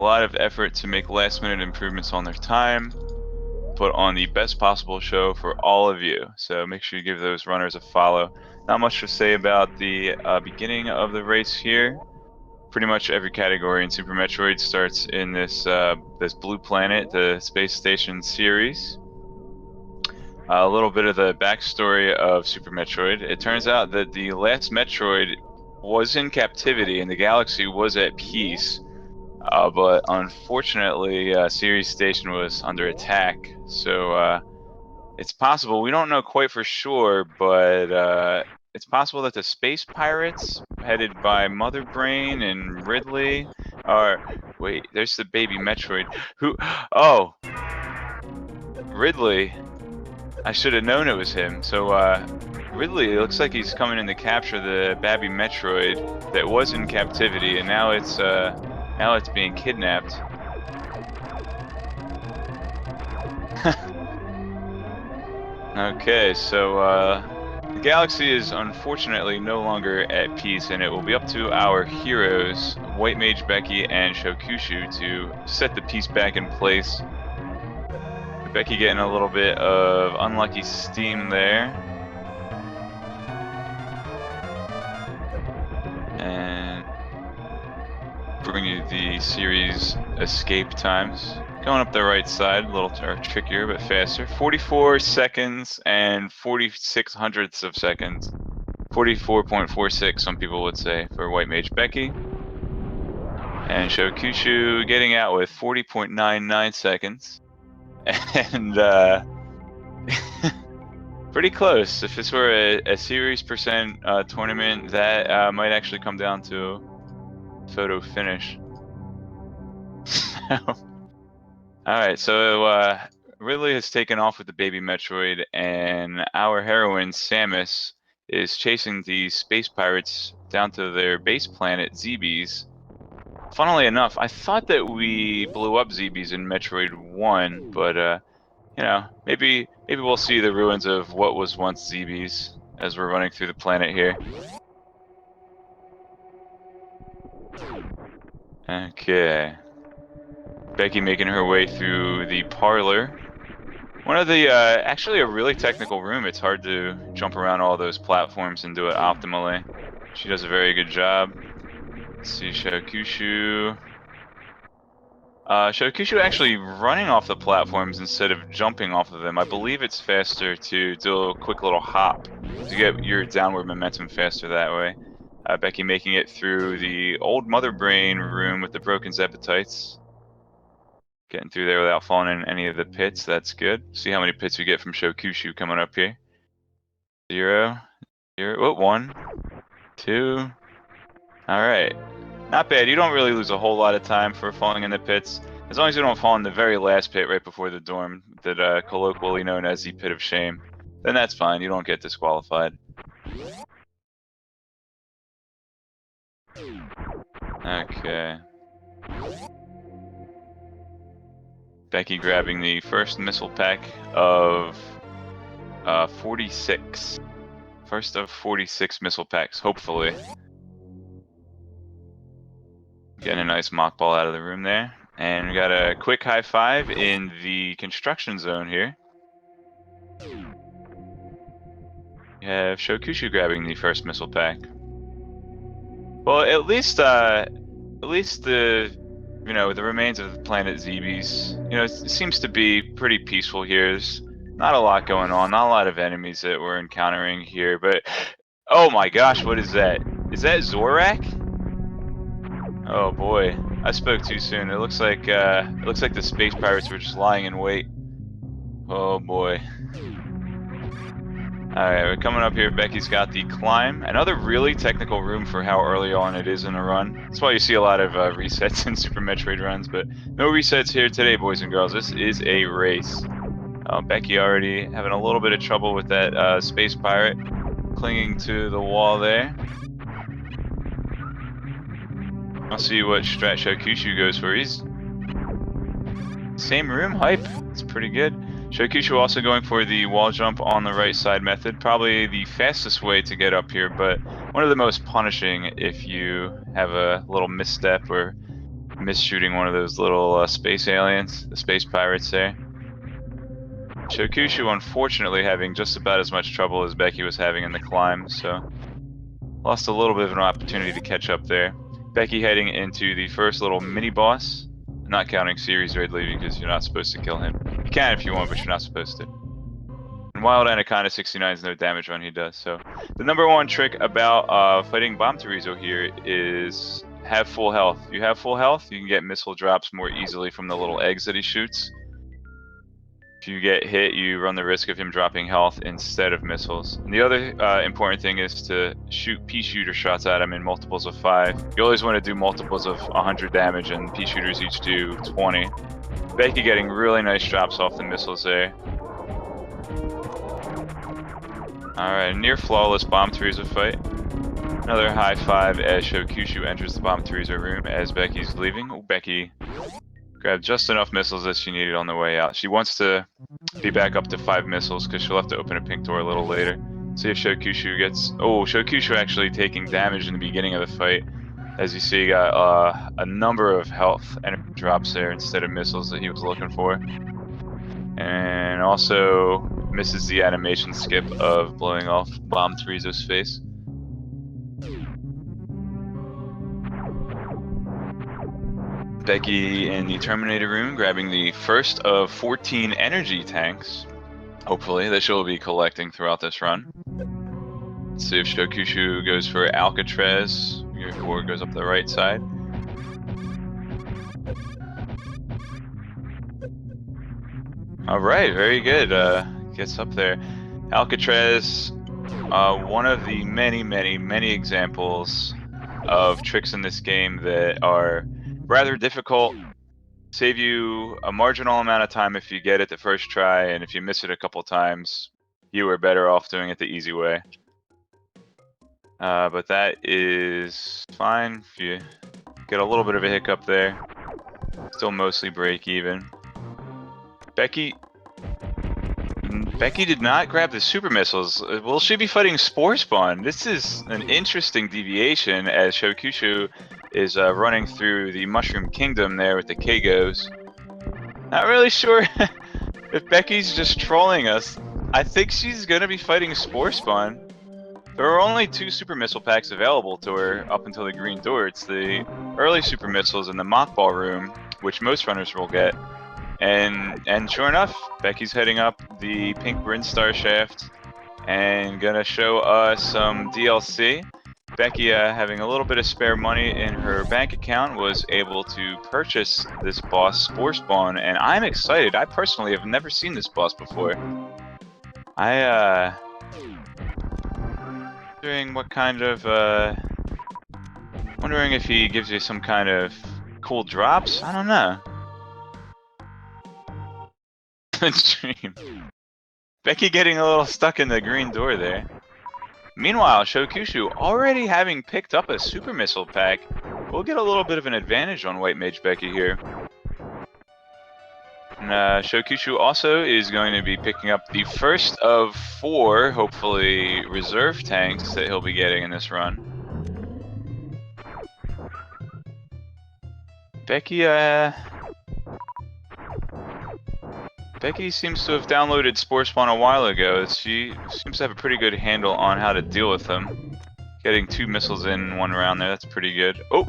a lot of effort to make last-minute improvements on their time, put on the best possible show for all of you. So make sure you give those runners a follow. Not much to say about the beginning of the race here. Pretty much every category in Super Metroid starts in this blue planet, the Space Station series. A little bit of the backstory of Super Metroid. It turns out that the last Metroid was in captivity and the galaxy was at peace, but unfortunately, Ceres Station was under attack. So it's possible, we don't know quite for sure, but it's possible that the space pirates, headed by Mother Brain and Ridley, are... Wait, there's the baby Metroid. Who? Oh! Ridley. I should have known it was him. So, Ridley, it looks like he's coming in to capture the baby Metroid that was in captivity, and now it's being kidnapped. Okay, so, the galaxy is unfortunately no longer at peace, and it will be up to our heroes, WhiteMageBecky and Shokushuu, to set the peace back in place. Becky getting a little bit of unlucky steam there. And bring you the series escape times. Going up the right side, a little trickier but faster. 44 seconds and 46 hundredths of seconds. 44.46, some people would say, for WhiteMageBecky. And Shokushuu getting out with 40.99 seconds. And, pretty close. If this were a series percent tournament, that might actually come down to photo finish. Alright, so Ridley has taken off with the baby Metroid, and our heroine, Samus, is chasing the space pirates down to their base planet, Zebes. Funnily enough, I thought that we blew up Zebes in Metroid 1, but you know, maybe we'll see the ruins of what was once Zebes as we're running through the planet here. Okay. Becky making her way through the parlor. One of the, actually a really technical room. It's hard to jump around all those platforms and do it optimally. She does a very good job. Let's see, Shokushuu. Shokushuu actually running off the platforms instead of jumping off of them. I believe it's faster to do a quick little hop to get your downward momentum faster that way. Becky making it through the old Mother Brain room with the broken Zepatites. Getting through there without falling in any of the pits, that's good. See how many pits we get from Shokushuu coming up here. 0, 0, 1, 2. Alright. Not bad, you don't really lose a whole lot of time for falling in the pits. As long as you don't fall in the very last pit right before the dorm, that colloquially known as the Pit of Shame, then that's fine, you don't get disqualified. Okay. Becky grabbing the first missile pack of 46. First of 46 missile packs, hopefully. Getting a nice mock ball out of the room there. And we got a quick high five in the construction zone here. We have Shokushuu grabbing the first missile pack. Well, at least the the remains of the planet Zebes, it seems to be pretty peaceful here. There's not a lot going on, not a lot of enemies that we're encountering here, but oh my gosh, what is that? Is that Zorak? Oh boy, I spoke too soon. It looks like the space pirates were just lying in wait. Oh boy. Alright, we're coming up here. Becky's got the climb. Another really technical room for how early on it is in a run. That's why you see a lot of resets in Super Metroid runs, but no resets here today, boys and girls. This is a race. Becky already having a little bit of trouble with that space pirate clinging to the wall there. I'll see what strat Shokushuu goes for. He's same room hype. It's pretty good. Shokushuu also going for the wall jump on the right side method. Probably the fastest way to get up here, but one of the most punishing if you have a little misstep or Missed shooting one of those little space aliens, the space pirates there. Shokushuu, unfortunately, having just about as much trouble as Becky was having in the climb, so lost a little bit of an opportunity to catch up there. Becky heading into the first little mini-boss, not counting Series Ridley because you're not supposed to kill him. You can if you want, but you're not supposed to. And Wild Anaconda 69 is no damage run he does, so... The number one trick about fighting Bomb Torizo here is have full health. If you have full health, you can get missile drops more easily from the little eggs that he shoots. If you get hit, you run the risk of him dropping health instead of missiles. And the other important thing is to shoot pea shooter shots at him in multiples of 5. You always want to do multiples of 100 damage, and pea shooters each do 20. Becky getting really nice drops off the missiles there. Alright, near flawless Bomb Torizo fight. Another high five as Shokushuu enters the Bomb Torizo room as Becky's leaving. Oh, Becky grabbed just enough missiles that she needed on the way out. She wants to be back up to 5 missiles because she'll have to open a pink door a little later. See if Shokushuu gets... Oh, Shokushuu actually taking damage in the beginning of the fight. As you see, he got a number of health energy drops there instead of missiles that he was looking for. And also misses the animation skip of blowing off Bomb Torizo's face. Becky in the Terminator room grabbing the first of 14 energy tanks, hopefully, that she'll be collecting throughout this run. Let's see if Shokushuu goes for Alcatraz or goes up the right side. Alright, very good. Gets up there. Alcatraz, one of the many examples of tricks in this game that are rather difficult. Save you a marginal amount of time if you get it the first try, and if you miss it a couple times, you are better off doing it the easy way. But that is fine. If you get a little bit of a hiccup there, still mostly break even. Becky did not grab the super missiles. Will she be fighting Spore Spawn? This is an interesting deviation as Shokushuu is running through the Mushroom Kingdom there with the Kagos. Not really sure if Becky's just trolling us. I think she's gonna be fighting Spore Spawn. There are only 2 super missile packs available to her up until the green door. It's the early super missiles in the mock ball room, which most runners will get. And sure enough, Becky's heading up the pink Brinstar shaft and gonna show us some DLC. Becky, having a little bit of spare money in her bank account, was able to purchase this boss, Spore Spawn, and I'm excited. I personally have never seen this boss before. Wondering what kind of, wondering if he gives you some kind of cool drops? I don't know. Stream. Becky getting a little stuck in the green door there. Meanwhile, Shokushuu already having picked up a super missile pack. We'll get a little bit of an advantage on WhiteMageBecky here. And Shokushuu also is going to be picking up the first of 4, hopefully, reserve tanks that he'll be getting in this run. Becky seems to have downloaded Spore Spawn a while ago. She seems to have a pretty good handle on how to deal with them. Getting 2 missiles in 1 round there, that's pretty good. Oh!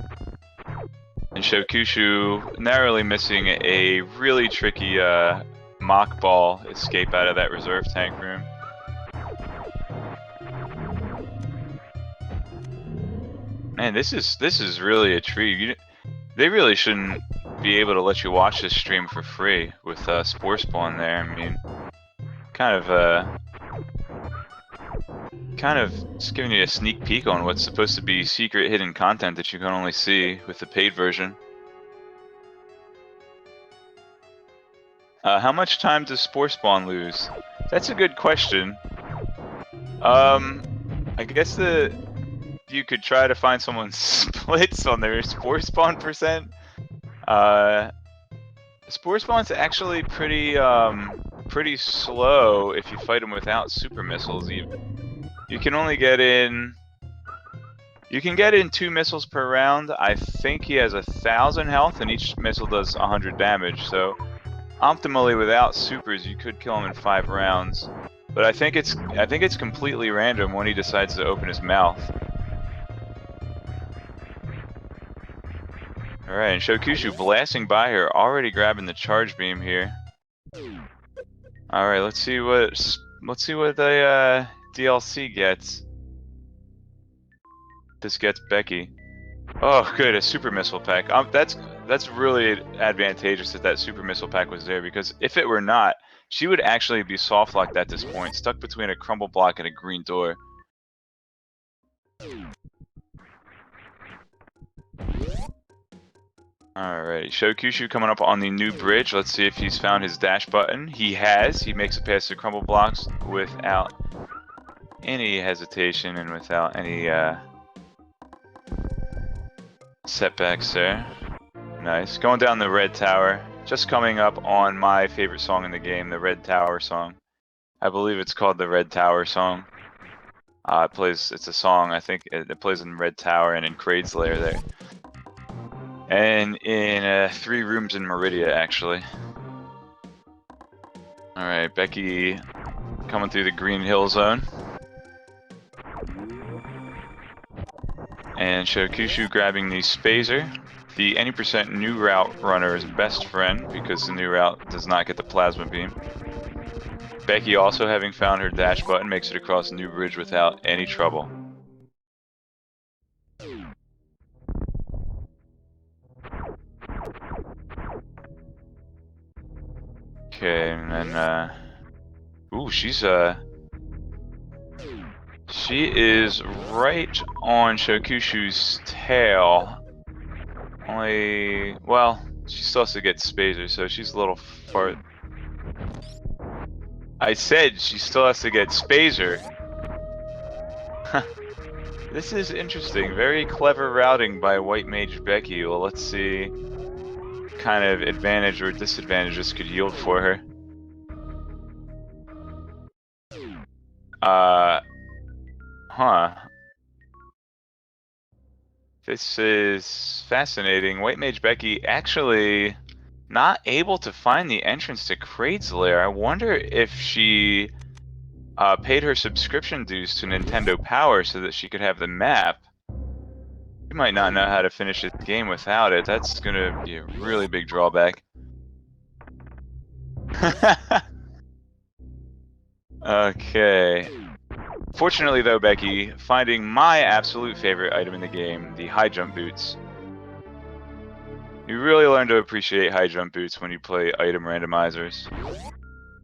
And Shokushuu narrowly missing a really tricky mock ball escape out of that reserve tank room. Man, this is really a treat. They really shouldn't be able to let you watch this stream for free with Spore Spawn there. I mean, kind of just giving you a sneak peek on what's supposed to be secret hidden content that you can only see with the paid version. How much time does Spore Spawn lose? That's a good question. I guess you could try to find someone's splits on their Spore Spawn percent. Spore Spawn's actually pretty slow if you fight him without super missiles even. You can only get in You can get in 2 missiles per round. I think he has 1,000 health, and each missile does 100 damage. So optimally, without supers, you could kill him in 5 rounds. But I think it's completely random when he decides to open his mouth. All right, and Shokushuu blasting by here, already grabbing the charge beam here. All right, let's see what the DLC gets. This gets Becky. Oh, good, a super missile pack. That's really advantageous that super missile pack was there, because if it were not, she would actually be soft locked at this point, stuck between a crumble block and a green door. Alright, Shokushuu coming up on the new bridge. Let's see if he's found his dash button. He has. He makes it past the crumble blocks without any hesitation and without any setbacks there. Nice. Going down the red tower. Just coming up on my favorite song in the game, the Red Tower song. I believe it's called the Red Tower song. It's a song, I think it plays in Red Tower and in Kraid's Lair there. And in 3 rooms in Meridia, actually. Alright, Becky coming through the Green Hill Zone. And Shokushuu grabbing the Spazer. The any percent new route runner's best friend, because the new route does not get the plasma beam. Becky, also having found her dash button, makes it across New Bridge without any trouble. Okay, and then ooh, she is right on Shokushu's tail. Only, well, she still has to get Spazer, so she's a little far. I said she still has to get Spazer. This is interesting. Very clever routing by WhiteMageBecky. Well, let's see what kind of advantage or disadvantage this could yield for her. This is fascinating. WhiteMageBecky actually not able to find the entrance to Kraid's Lair. I wonder if she paid her subscription dues to Nintendo Power so that she could have the map. You might not know how to finish this game without it. That's gonna be a really big drawback. Okay. Fortunately though, Becky, finding my absolute favorite item in the game, the high jump boots. You really learn to appreciate high jump boots when you play item randomizers.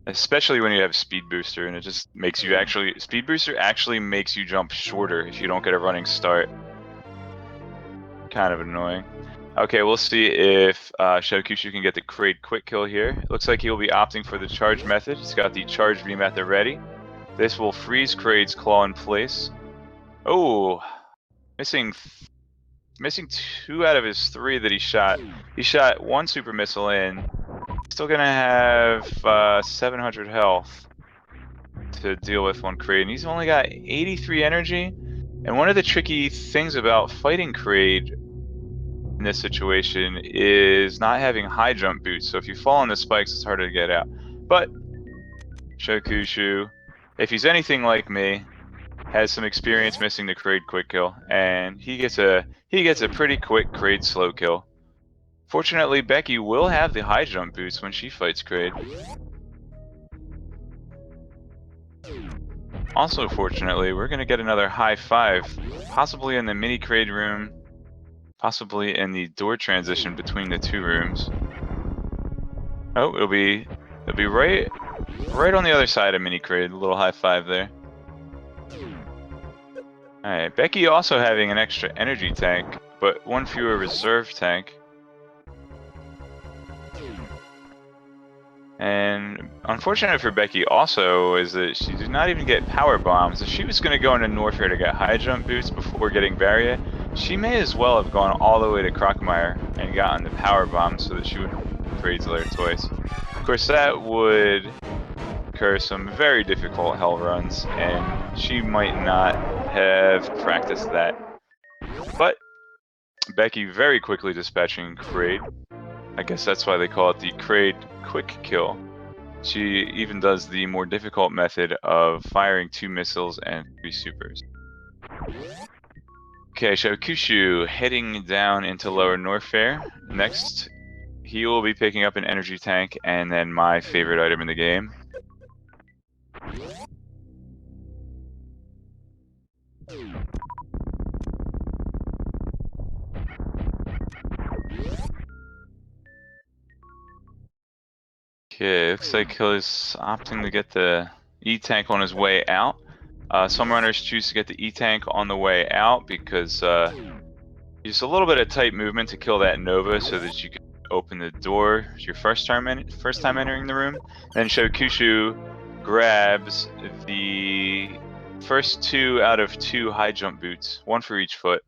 Especially when you have Speed Booster, and it just makes you Speed Booster actually makes you jump shorter if you don't get a running start. Kind of annoying. Okay, we'll see if Shokushuu can get the Kraid quick kill here. It looks like he'll be opting for the charge method. He's got the charge beam at the ready. This will freeze Kraid's claw in place. Oh, missing 2 out of his 3 that he shot. He shot 1 super missile in. Still gonna have 700 health to deal with one Kraid, and he's only got 83 energy. And one of the tricky things about fighting Kraid in this situation is not having high jump boots. So if you fall on the spikes, it's harder to get out. But Shokushuu, if he's anything like me, has some experience missing the Kraid quick kill, and he gets a pretty quick Kraid slow kill. Fortunately, Becky will have the high jump boots when she fights Kraid. Also, fortunately, we're gonna get another high 5, possibly in the mini Kraid room, possibly in the door transition between the 2 rooms. Oh, it'll be right on the other side of mini Kraid. A little high 5 there. Alright, Becky also having an extra energy tank, but 1 fewer reserve tank. And unfortunate for Becky also is that she did not even get power bombs. If she was going to go into North here to get high jump boots before getting Barrier, she may as well have gone all the way to Crockmire and gotten the power bombs so that she would Kraid's Lair twice. Of course, that would incur some very difficult hell runs, and she might not have practiced that. Becky very quickly dispatching Kraid. I guess that's why they call it the Kraid quick kill. She even does the more difficult method of firing 2 missiles and 3 supers. Okay, Shokushuu heading down into Lower Norfair. Next, he will be picking up an energy tank and then my favorite item in the game. Okay, looks like he's opting to get the E-tank on his way out. Some runners choose to get the E-tank on the way out because use a little bit of tight movement to kill that Nova so that you can open the door your first time entering the room. Then Shokushuu grabs the first 2 out of 2 high jump boots, 1 for each foot.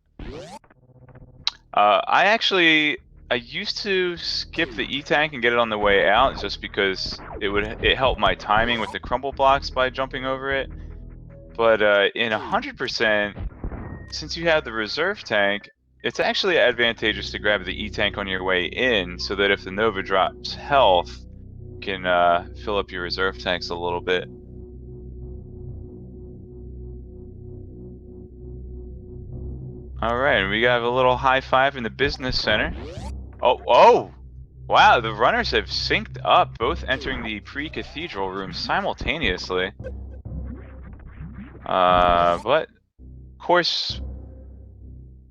I used to skip the E-tank and get it on the way out just because it helped my timing with the crumble blocks by jumping over it. But in 100%, since you have the reserve tank, it's actually advantageous to grab the E-tank on your way in so that if the Nova drops health, you can fill up your reserve tanks a little bit. Alright, we got a little high five in the business center. Oh! Wow, the runners have synced up, both entering the pre-cathedral room simultaneously. But, of course,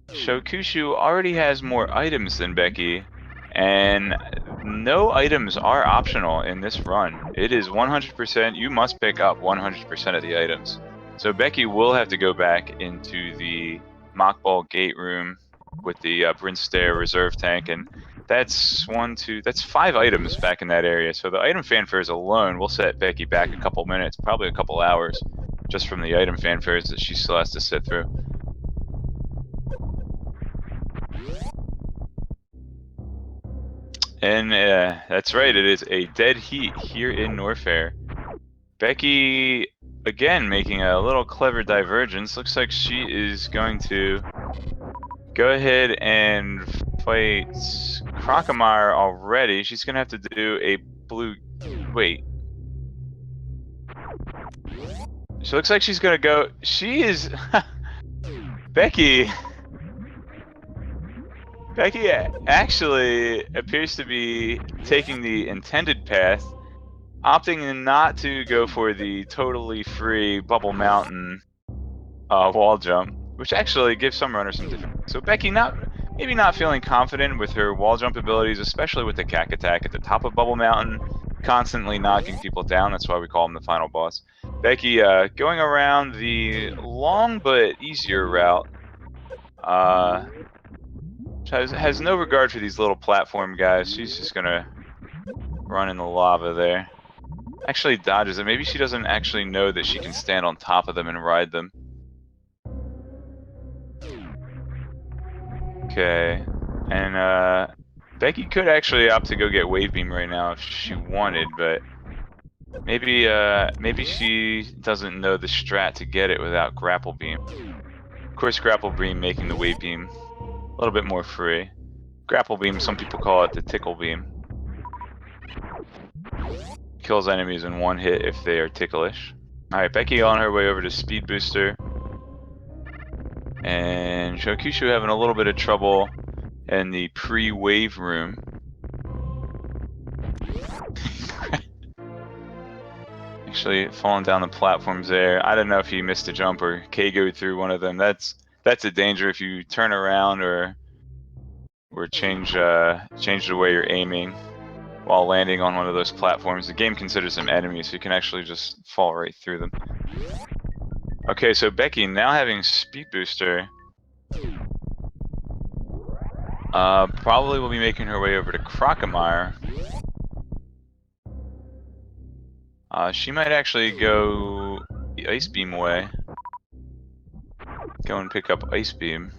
Shokushuu already has more items than Becky, and no items are optional in this run. It is 100%, you must pick up 100% of the items. So Becky will have to go back into the Mockball Gate room with the Brinstair reserve tank, and that's 5 items back in that area. So the item fanfares alone will set Becky back a couple minutes, probably a couple hours, just from the item fanfares that she still has to sit through. And that's right, it is a dead heat here in Norfair. Becky, again, making a little clever divergence. Looks like she is going to go ahead and fight Crocomire already. She's going to have to do a blue... Wait. She looks like she's going to go... She is... Becky actually appears to be taking the intended path, opting not to go for the totally free Bubble Mountain wall jump, which actually gives some runners some difference. So Becky maybe not feeling confident with her wall jump abilities, especially with the cack attack at the top of Bubble Mountain, constantly knocking people down. That's why we call him the final boss. Becky going around the long but easier route. Has no regard for these little platform guys. She's just gonna run in the lava there. Actually dodges it. Maybe she doesn't actually know that she can stand on top of them and ride them. Okay. And Becky could actually opt to go get Wave Beam right now if she wanted, but maybe she doesn't know the strat to get it without Grapple Beam. Of course, Grapple Beam making the Wave Beam a little bit more free. Grapple Beam, some people call it the Tickle Beam. Kills enemies in 1 hit if they are ticklish. Alright, Becky on her way over to Speed Booster. And Shokushuu having a little bit of trouble in the pre-wave room. Actually falling down the platforms there. I don't know if he missed a jump or KO'd through one of them. That's a danger if you turn around or change the way you're aiming while landing on one of those platforms. The game considers them enemies, so you can actually just fall right through them. Okay, so Becky now having Speed Booster. Probably will be making her way over to Crocomire. She might actually go the Ice Beam way. Go and pick up Ice Beam.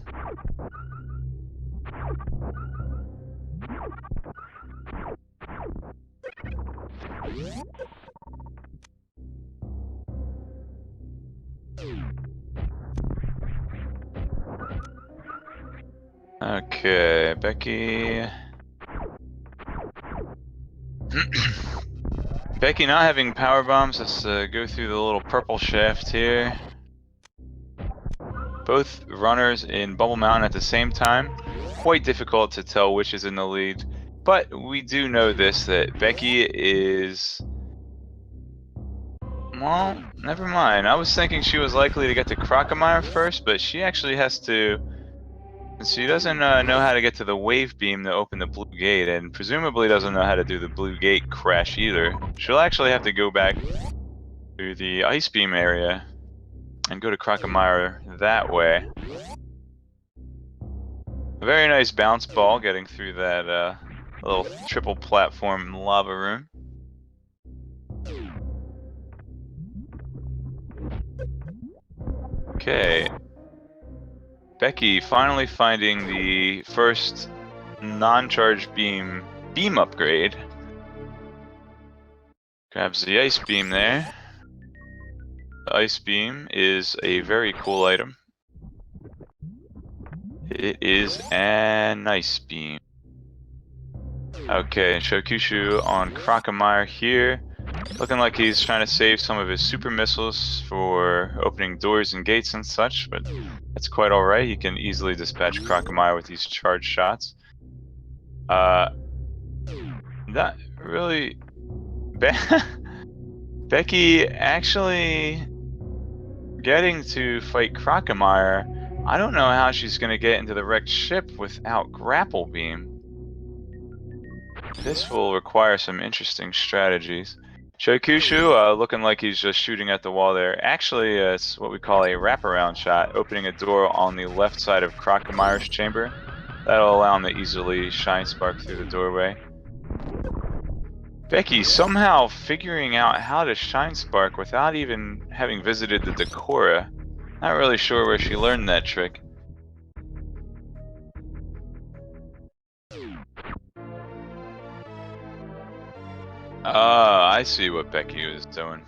Okay, Becky. Becky not having power bombs. Let's go through the little purple shaft here. Both runners in Bubble Mountain at the same time. Quite difficult to tell which is in the lead. But we do know this, that Becky is... Well, never mind. I was thinking she was likely to get to Crocomire first, but she actually has to... She doesn't know how to get to the wave beam to open the blue gate, and presumably doesn't know how to do the blue gate crash either. She'll actually have to go back to the ice beam area and go to Crocomire that way. A very nice bounce ball getting through that little triple platform lava room. Okay. Becky finally finding the first non-charge beam upgrade. Grabs the ice beam there. The ice beam is a very cool item. It is an ice beam. Okay, Shokushuu on Crocomire here. Looking like he's trying to save some of his super missiles for opening doors and gates and such, but that's quite alright. He can easily dispatch Crocomire with these charge shots. Not really... Becky actually getting to fight Crocomire. I don't know how she's going to get into the wrecked ship without Grapple Beam. This will require some interesting strategies. Shokushuu, looking like he's just shooting at the wall there. Actually, it's what we call a wraparound shot, opening a door on the left side of Crocomire's chamber. That'll allow him to easily shine spark through the doorway. Becky somehow figuring out how to shine spark without even having visited the Decora. Not really sure where she learned that trick. I see what Becky was doing.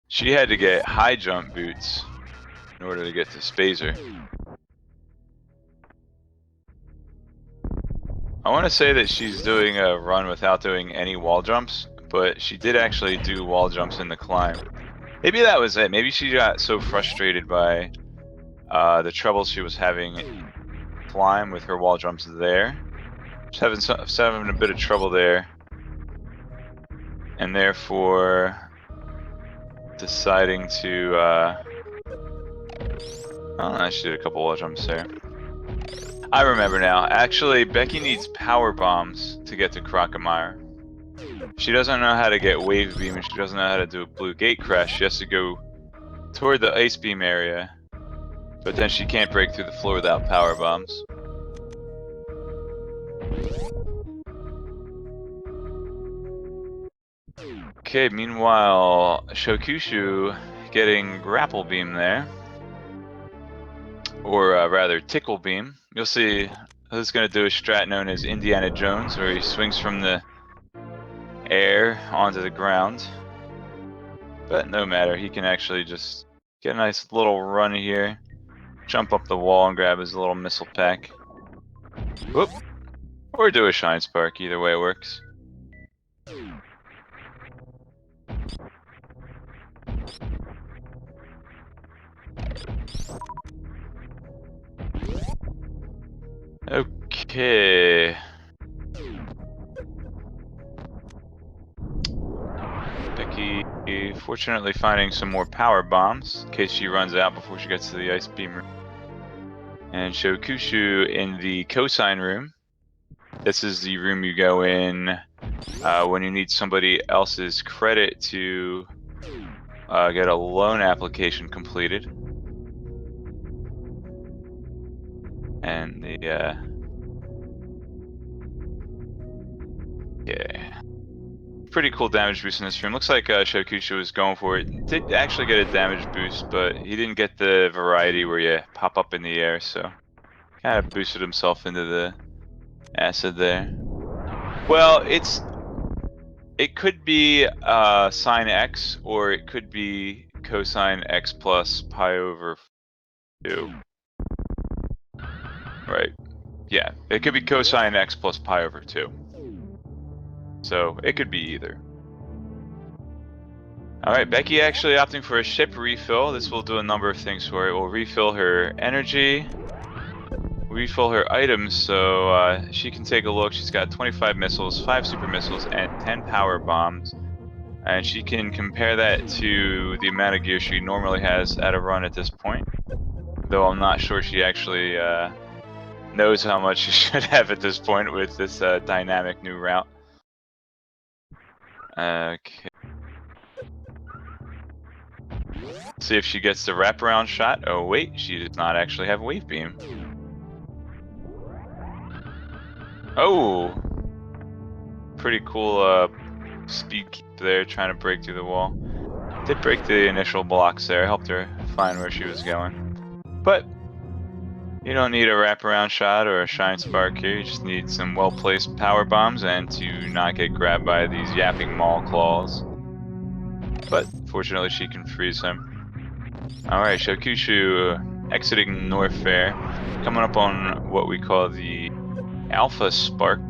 She had to get high jump boots in order to get to Spazer. I want to say that she's doing a run without doing any wall jumps, but she did actually do wall jumps in the climb. Maybe that was it. Maybe she got so frustrated by the troubles she was having in climb with her wall jumps there. Just having a bit of trouble there. And therefore deciding to oh, she did a couple wall jumps there. I remember now. Actually, Becky needs power bombs to get to Crocomire. She doesn't know how to get wave beam, and she doesn't know how to do a blue gate crash. She has to go toward the ice beam area, but then she can't break through the floor without power bombs. Okay, meanwhile, Shokushuu getting grapple beam there. Or rather, tickle beam. You'll see who's going to do a strat known as Indiana Jones, where he swings from the air onto the ground. But no matter, he can actually just get a nice little run here, jump up the wall and grab his little missile pack. Whoop! Or do a shine spark, either way it works. Okay. Becky fortunately finding some more power bombs in case she runs out before she gets to the ice beam room. And Shokushuu in the cosine room. This is the room you go in when you need somebody else's credit to get a loan application completed. And the yeah, pretty cool damage boost in this room. Looks like Shokushuu was going for it. Did actually get a damage boost, but he didn't get the variety where you pop up in the air, so kind of boosted himself into the acid there. Well, it could be sine x, or it could be cosine x plus pi over 2. Right. Yeah, it could be cosine x plus pi over 2. So it could be either. Alright, Becky actually opting for a ship refill. This will do a number of things for her. It will refill her energy, refill her items, so she can take a look. She's got 25 missiles, 5 super missiles, and 10 power bombs. And she can compare that to the amount of gear she normally has at a run at this point. Though I'm not sure she actually knows how much she should have at this point with this dynamic new route. Okay. See if she gets the wraparound shot. Oh wait, she does not actually have wave beam. Oh, pretty cool speed keep there, trying to break through the wall. Did break the initial blocks there, helped her find where she was going. But you don't need a wraparound shot or a shine spark here, you just need some well-placed power bombs and to not get grabbed by these yapping maul claws. But fortunately she can freeze him. Alright, Shokushuu exiting North Fair, coming up on what we call the Alpha Spark.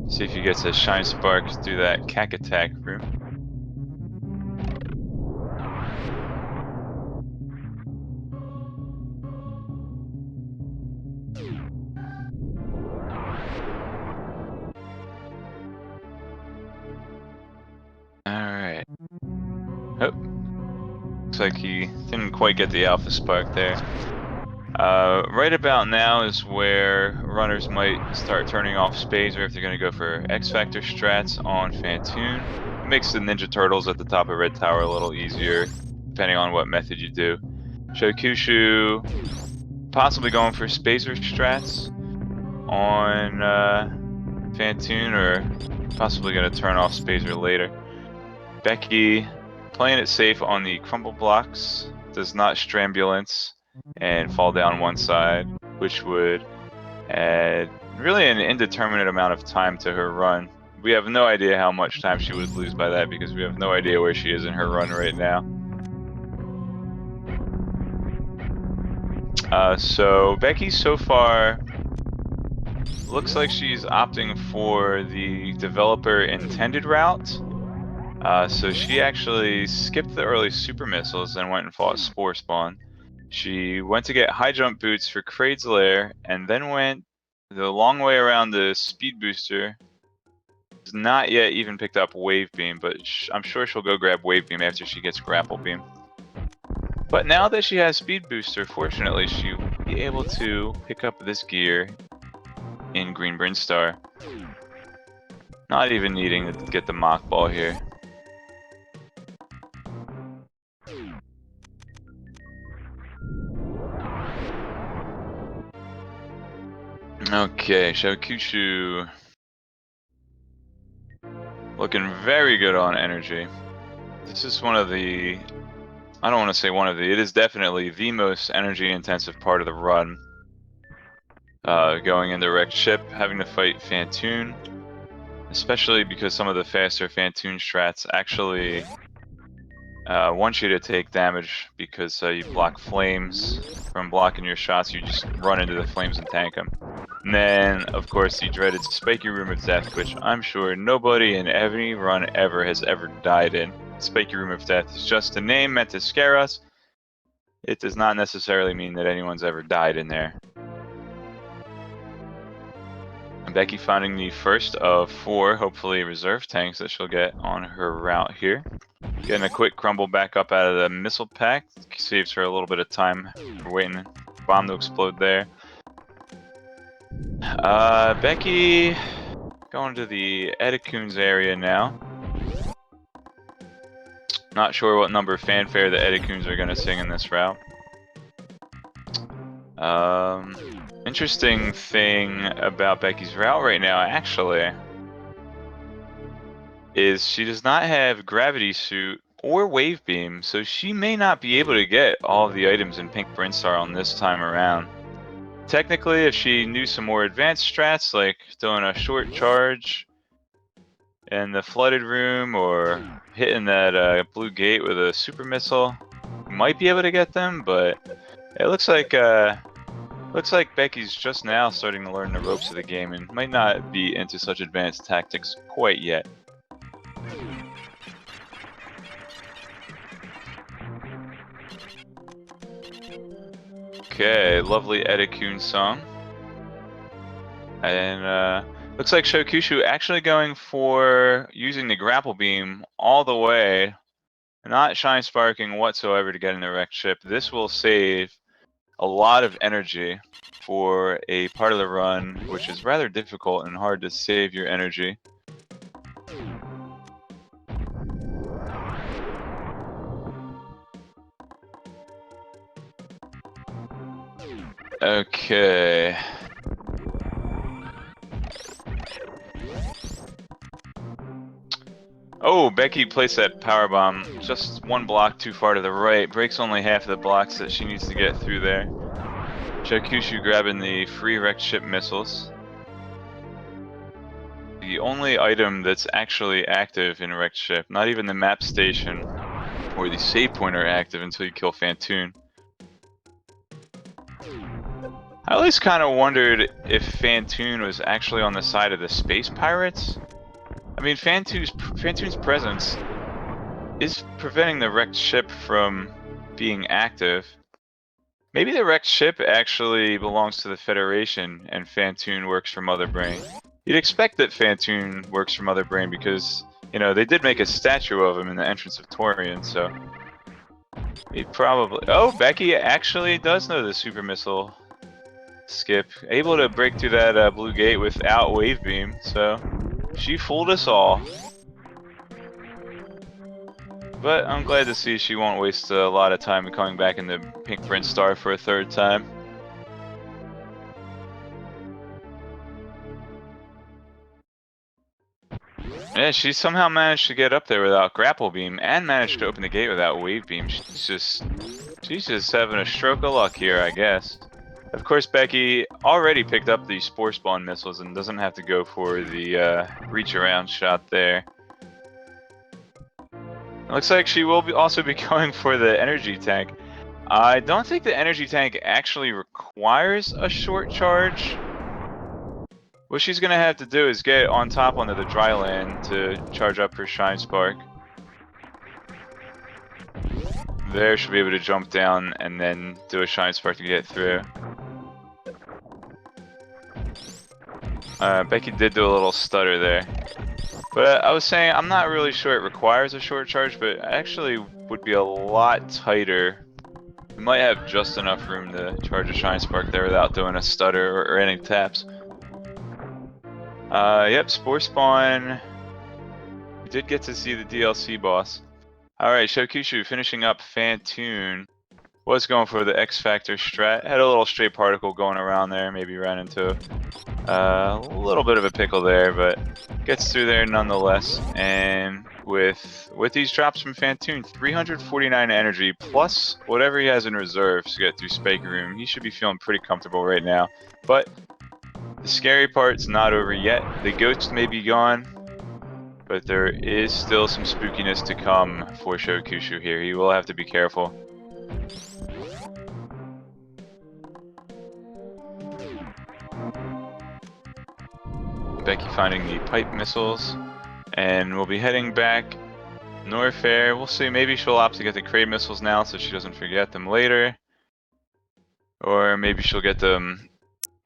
See if he gets a shine spark through that cack attack room. Alright. Oh. Looks like he didn't quite get the Alpha Spark there. Right about now is where runners might start turning off Spazer if they're going to go for X Factor strats on Phantoon. It makes the Ninja Turtles at the top of Red Tower a little easier, depending on what method you do. Shokushuu possibly going for Spazer strats on Phantoon, or possibly going to turn off Spazer later. Becky playing it safe on the crumble blocks, does not strambulance and fall down one side, which would add really an indeterminate amount of time to her run. We have no idea how much time she would lose by that because we have no idea where she is in her run right now. So Becky so far looks like she's opting for the developer intended route. So she actually skipped the early super missiles and went and fought Spore Spawn. She went to get high jump boots for Kraid's Lair, and then went the long way around the speed booster. Has not yet even picked up Wave Beam, but I'm sure she'll go grab Wave Beam after she gets Grapple Beam. But now that she has Speed Booster, fortunately, she will be able to pick up this gear in Green Brinstar. Not even needing to get the Mach Ball here. Okay, Shokushuu looking very good on energy. This is one of the, I don't want to say one of the, it is definitely the most energy intensive part of the run. Going into wrecked ship, having to fight Phantoon, especially because some of the faster Phantoon strats actually want you to take damage because you block flames. From blocking your shots, you just run into the flames and tank them. And then, of course, the dreaded Spiky Room of Death, which I'm sure nobody in any run ever has ever died in. Spiky Room of Death is just a name meant to scare us. It does not necessarily mean that anyone's ever died in there. And Becky finding the first of 4, hopefully, reserve tanks that she'll get on her route here. Getting a quick crumble back up out of the missile pack. Saves her a little bit of time for waiting for the bomb to explode there. Becky going to the Edicoons area now. Not sure what number fanfare the Edicoons are going to sing in this route. Interesting thing about Becky's route right now, actually, is she does not have Gravity Suit or Wave Beam, so she may not be able to get all of the items in Pink Brinstar on this time around. Technically, if she knew some more advanced strats, like doing a short charge in the flooded room or hitting that blue gate with a super missile, you might be able to get them, but it looks like Looks like Becky's just now starting to learn the ropes of the game and might not be into such advanced tactics quite yet. Okay, lovely Edikun song. And looks like Shokushuu actually going for using the grapple beam all the way, not shine sparking whatsoever to get in the wrecked ship. This will save a lot of energy for a part of the run, which is rather difficult and hard to save your energy. Okay. Oh, Becky placed that power bomb just one block too far to the right. Breaks only half of the blocks that she needs to get through there. Shokushuu grabbing the free wrecked ship missiles. The only item that's actually active in wrecked ship, not even the map station or the save point are active until you kill Fantoon. I always kind of wondered if Fantoon was actually on the side of the space pirates. I mean, Fantoon's presence is preventing the wrecked ship from being active. Maybe the wrecked ship actually belongs to the Federation and Fantoon works for Mother Brain. You'd expect that Fantoon works for Mother Brain because, you know, they did make a statue of him in the entrance of Torian, so he probably... Oh, Becky actually does know the super missile skip. Able to break through that blue gate without wave beam, so she fooled us all. But I'm glad to see she won't waste a lot of time coming back in the Pink Prince Star for a third time. Yeah, she somehow managed to get up there without grapple beam and managed to open the gate without wave beam. She's just having a stroke of luck here, I guess. Of course, Becky already picked up the Spore Spawn missiles and doesn't have to go for the reach around shot there. It looks like she will also be going for the energy tank. I don't think the energy tank actually requires a short charge. What she's gonna have to do is get on top onto the dry land to charge up her Shine Spark. There, she'll be able to jump down and then do a Shine Spark to get through. Becky did do a little stutter there. But I was saying, I'm not really sure it requires a short charge, but actually would be a lot tighter. We might have just enough room to charge a Shine Spark there without doing a stutter or any taps. Yep, Spore Spawn. We did get to see the DLC boss. Alright, Shokushuu finishing up Fantoon. Was going for the X Factor strat. Had a little stray particle going around there. Maybe ran into a little bit of a pickle there, but gets through there nonetheless. And with these drops from Fantoon, 349 energy plus whatever he has in reserve to get through Spike Room. He should be feeling pretty comfortable right now. But the scary part's not over yet. The ghost may be gone, but there is still some spookiness to come for Shokushuu here. He will have to be careful. Becky finding the pipe missiles, and we'll be heading back Norfair. We'll see, maybe she'll opt to get the Crate missiles now so she doesn't forget them later. Or maybe she'll get them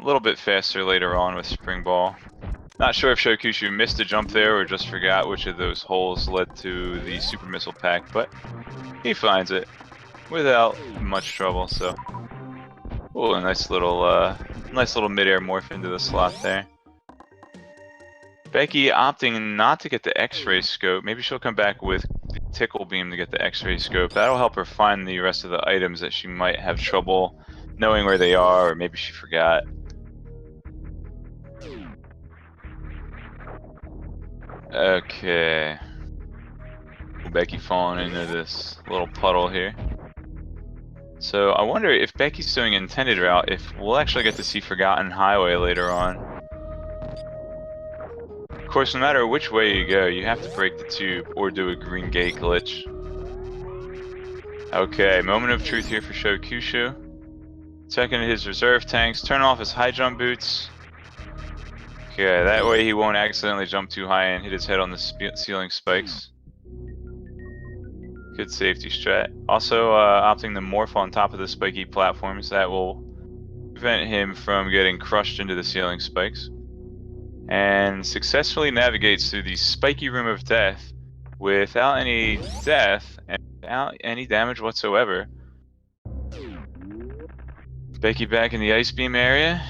a little bit faster later on with Spring Ball. Not sure if Shokushuu missed a jump there or just forgot which of those holes led to the super missile pack, but he finds it without much trouble, so. Ooh, a nice little mid-air morph into the slot there. Becky opting not to get the X-ray scope. Maybe she'll come back with the tickle beam to get the X-ray scope. That'll help her find the rest of the items that she might have trouble knowing where they are, or maybe she forgot. Okay. Becky falling into this little puddle here. So I wonder if Becky's doing an intended route, if we'll actually get to see Forgotten Highway later on. Of course, no matter which way you go, you have to break the tube or do a green gate glitch. Okay, moment of truth here for Shokushuu. Checking his reserve tanks. Turn off his high jump boots. Okay, that way he won't accidentally jump too high and hit his head on the ceiling spikes. Good safety strat. Also, opting to morph on top of the spiky platforms. That will prevent him from getting crushed into the ceiling spikes. And successfully navigates through the spiky room of death without any death and without any damage whatsoever. Becky back in the ice beam area.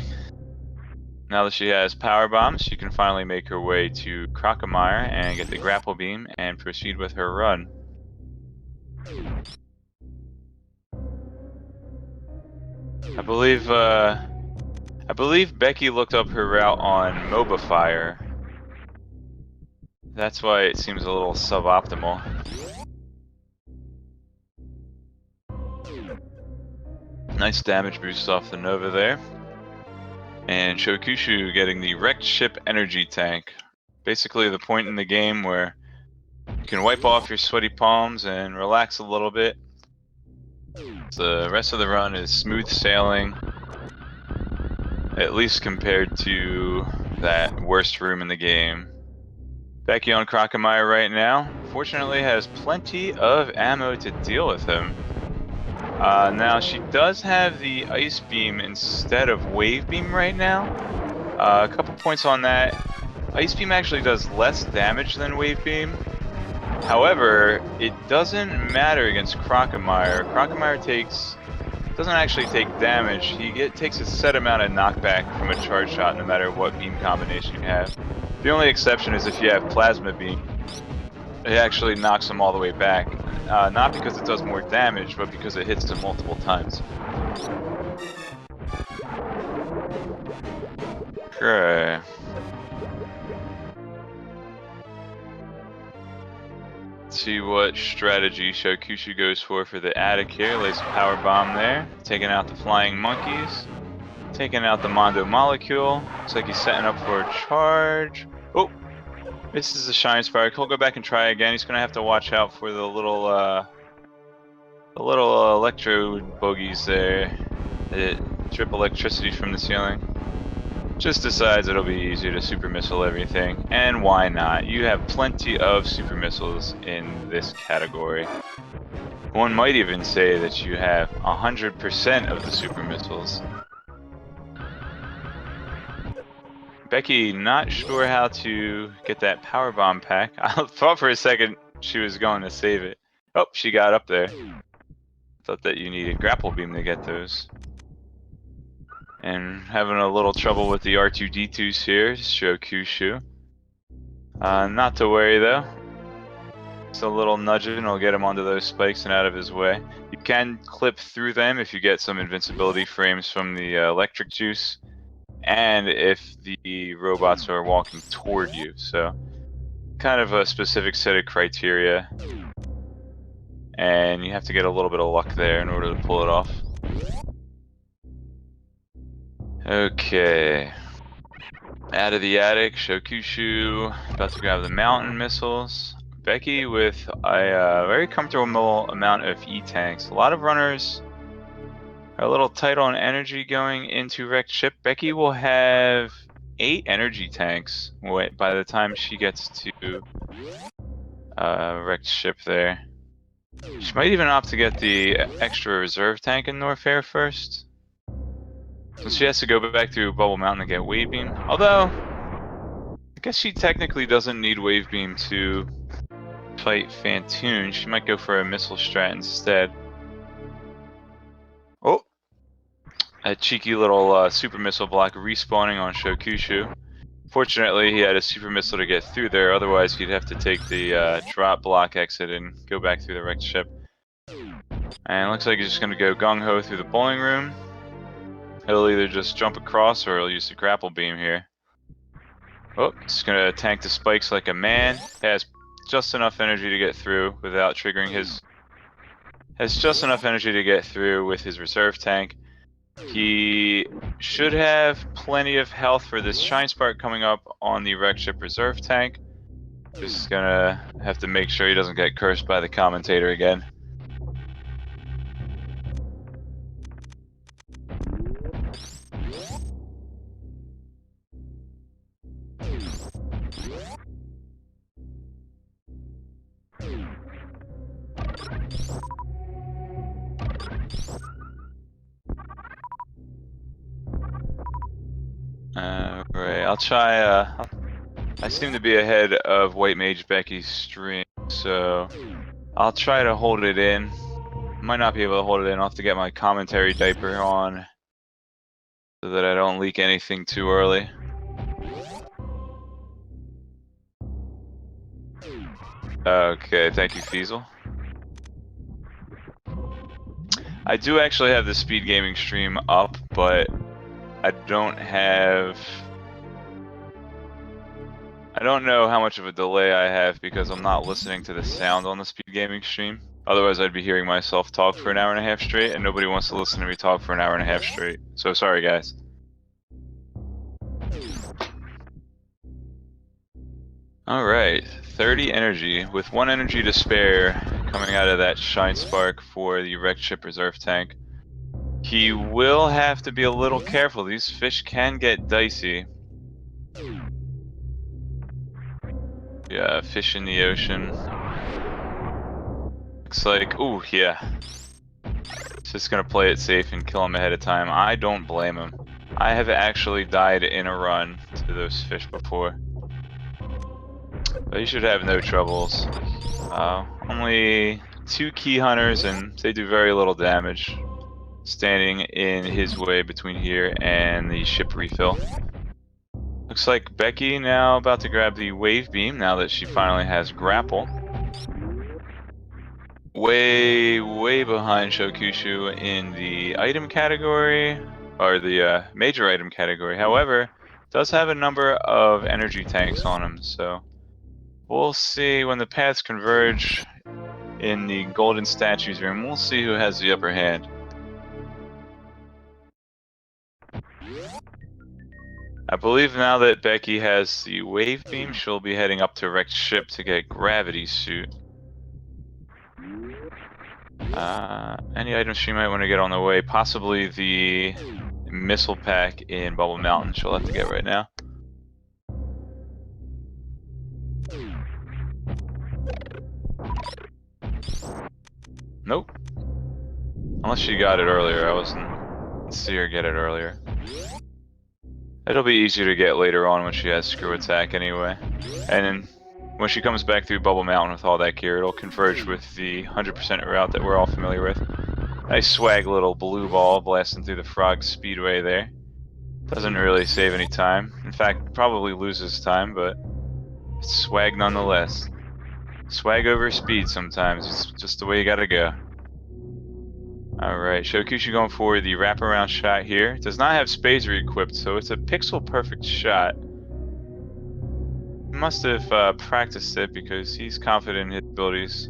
Now that she has power bombs, she can finally make her way to Crocomire and get the grapple beam and proceed with her run. I believe Becky looked up her route on Mobifire. That's why it seems a little suboptimal. Nice damage boost off the Nova there. And Shokushuu getting the wrecked ship energy tank. Basically the point in the game where you can wipe off your sweaty palms and relax a little bit. The rest of the run is smooth sailing, at least compared to that worst room in the game. Becky on Crocomire right now, fortunately has plenty of ammo to deal with him. Now she does have the ice beam instead of wave beam right now. A couple points on that. Ice beam actually does less damage than wave beam. However, it doesn't matter against Crocomire. Crocomire doesn't actually take damage. He takes a set amount of knockback from a charge shot no matter what beam combination you have. The only exception is if you have plasma beam. It actually knocks him all the way back. Not because it does more damage, but because it hits him multiple times. Okay. Let's see what strategy Shokushuu goes for the attic here. Lays a power bomb there. Taking out the flying monkeys. Taking out the Mondo molecule. Looks like he's setting up for a charge. Oh! Misses the Shine Spark. He'll go back and try again. He's gonna have to watch out for the little electro bogies there that drip electricity from the ceiling. Just decides it'll be easier to super missile everything, and why not? You have plenty of super missiles in this category. One might even say that you have 100% of the super missiles. Becky, not sure how to get that power bomb pack. I thought for a second she was going to save it. Oh, she got up there. Thought that you needed grapple beam to get those. And having a little trouble with the R2-D2s here, Shokushuu. Not to worry though. Just a little nudging will get him onto those spikes and out of his way. You can clip through them if you get some invincibility frames from the electric juice, and if the robots are walking toward you. So, kind of a specific set of criteria. And you have to get a little bit of luck there in order to pull it off. Okay. Out of the attic, Shokushuu about to grab the mountain missiles. Becky with a very comfortable amount of E-tanks. A lot of runners are a little tight on energy going into wrecked ship. Becky will have 8 energy tanks by the time she gets to wrecked ship there. She might even opt to get the extra reserve tank in Norfair first. So she has to go back through Bubble Mountain to get Wave Beam. Although, I guess she technically doesn't need Wave Beam to fight Phantoon. She might go for a missile strat instead. Oh! A cheeky little super missile block respawning on Shokushuu. Fortunately, he had a super missile to get through there, otherwise he'd have to take the drop block exit and go back through the wrecked ship. And looks like he's just going to go gung-ho through the bowling room. He'll either just jump across or he'll use the grapple beam here. Oh, he's going to tank the spikes like a man. Has just enough energy to get through without triggering his... Has just enough energy to get through with his reserve tank. He should have plenty of health for this Shine Spark coming up on the wrecked ship reserve tank. Just gonna have to make sure he doesn't get cursed by the commentator again. Alright, I'll try, I seem to be ahead of WhiteMageBecky's stream, so I'll try to hold it in. Might not be able to hold it in. I'll have to get my commentary diaper on so that I don't leak anything too early. Okay, thank you, Feasel. I do actually have the speed gaming stream up, but I don't know how much of a delay I have because I'm not listening to the sound on the speed gaming stream. Otherwise, I'd be hearing myself talk for an hour and a half straight, and nobody wants to listen to me talk for an hour and a half straight. So sorry, guys. Alright, 30 energy, with 1 energy to spare coming out of that Shine Spark for the Wrecked Ship Reserve Tank. He will have to be a little careful. These fish can get dicey. Yeah, fish in the ocean. Looks like, ooh, yeah. Just gonna play it safe and kill him ahead of time. I don't blame him. I have actually died in a run to those fish before. But he should have no troubles. Only 2 key hunters and they do very little damage. Standing in his way between here and the ship refill. Looks like Becky now about to grab the wave beam now that she finally has grapple. Way behind Shokushuu in the item category, or the major item category. However, does have a number of energy tanks on him, so we'll see when the paths converge in the golden statues room. We'll see who has the upper hand. I believe now that Becky has the wave beam, she'll be heading up to Wrecked Ship to get Gravity Suit. Any items she might want to get on the way, possibly the missile pack in Bubble Mountain she'll have to get right now. Nope. Unless she got it earlier, I didn't see her get it earlier. It'll be easier to get later on when she has Screw Attack anyway. And then when she comes back through Bubble Mountain with all that gear, it'll converge with the 100% route that we're all familiar with. Nice swag little blue ball blasting through the Frog Speedway there. Doesn't really save any time. In fact, probably loses time, but it's swag nonetheless. Swag over speed sometimes. It's just the way you gotta go. Alright, Shokushuu going for the wraparound shot here. Does not have Spazer equipped, so it's a pixel perfect shot. He must have practiced it because he's confident in his abilities.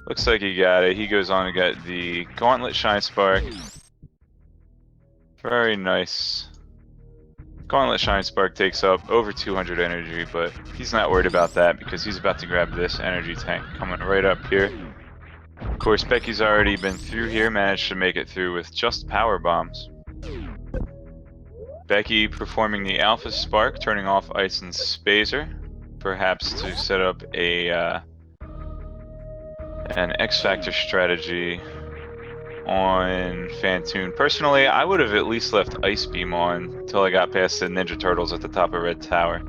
Looks like he got it. He goes on to get the Gauntlet Shine Spark. Very nice. Gauntlet Shine Spark takes up over 200 energy, but he's not worried about that because he's about to grab this energy tank coming right up here. Of course, Becky's already been through here, managed to make it through with just power bombs. Becky performing the Alpha Spark, turning off Ice and Spazer, perhaps to set up an X-Factor strategy on Fantoon. Personally, I would have at least left Ice Beam on until I got past the Ninja Turtles at the top of Red Tower.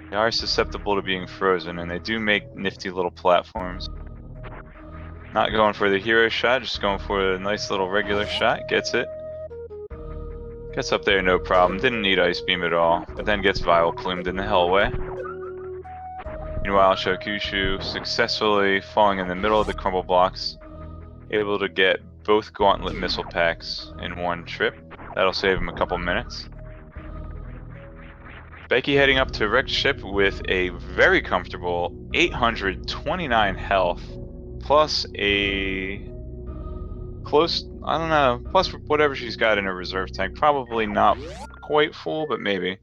They are susceptible to being frozen, and they do make nifty little platforms. Not going for the hero shot, just going for a nice little regular shot. Gets it. Gets up there no problem. Didn't need Ice Beam at all, but then gets Vile Plumed in the Hellway. Meanwhile, Shokushuu successfully falling in the middle of the crumble blocks, able to get both Gauntlet missile packs in one trip. That'll save him a couple minutes. Becky heading up to Wrecked Ship with a very comfortable 829 health, plus a close, I don't know, plus whatever she's got in her reserve tank. Probably not quite full, but maybe.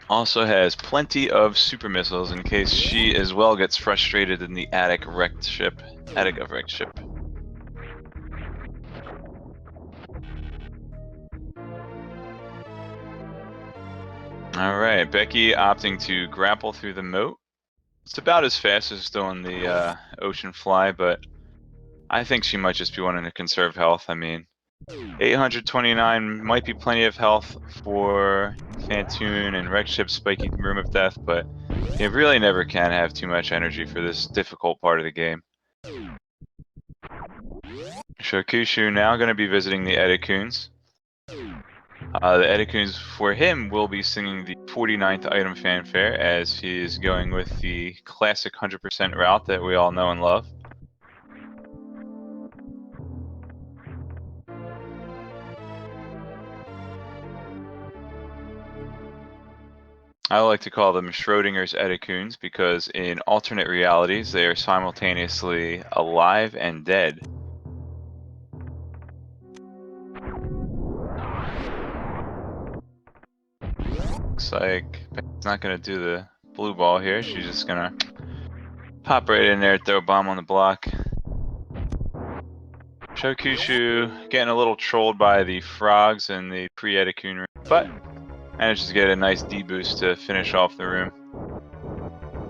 Also has plenty of super missiles in case she as well gets frustrated in the attic of Wrecked Ship. Alright, Becky opting to grapple through the moat. It's about as fast as doing the ocean fly, but I think she might just be wanting to conserve health. I mean, 829 might be plenty of health for Fantoon and Wreckship's Spiky Room of Death, but you really never can have too much energy for this difficult part of the game. Shokushuu now going to be visiting the Edakuns. The Edakuns, for him, will be singing the 49th item fanfare as he is going with the classic 100% route that we all know and love. I like to call them Schrodinger's Edakuns because in alternate realities they are simultaneously alive and dead. Looks like Becky's not going to do the blue ball here. She's just going to pop right in there, throw a bomb on the block. Shokushuu getting a little trolled by the frogs in the pre-Edakun room, but manages to get a nice D-boost to finish off the room.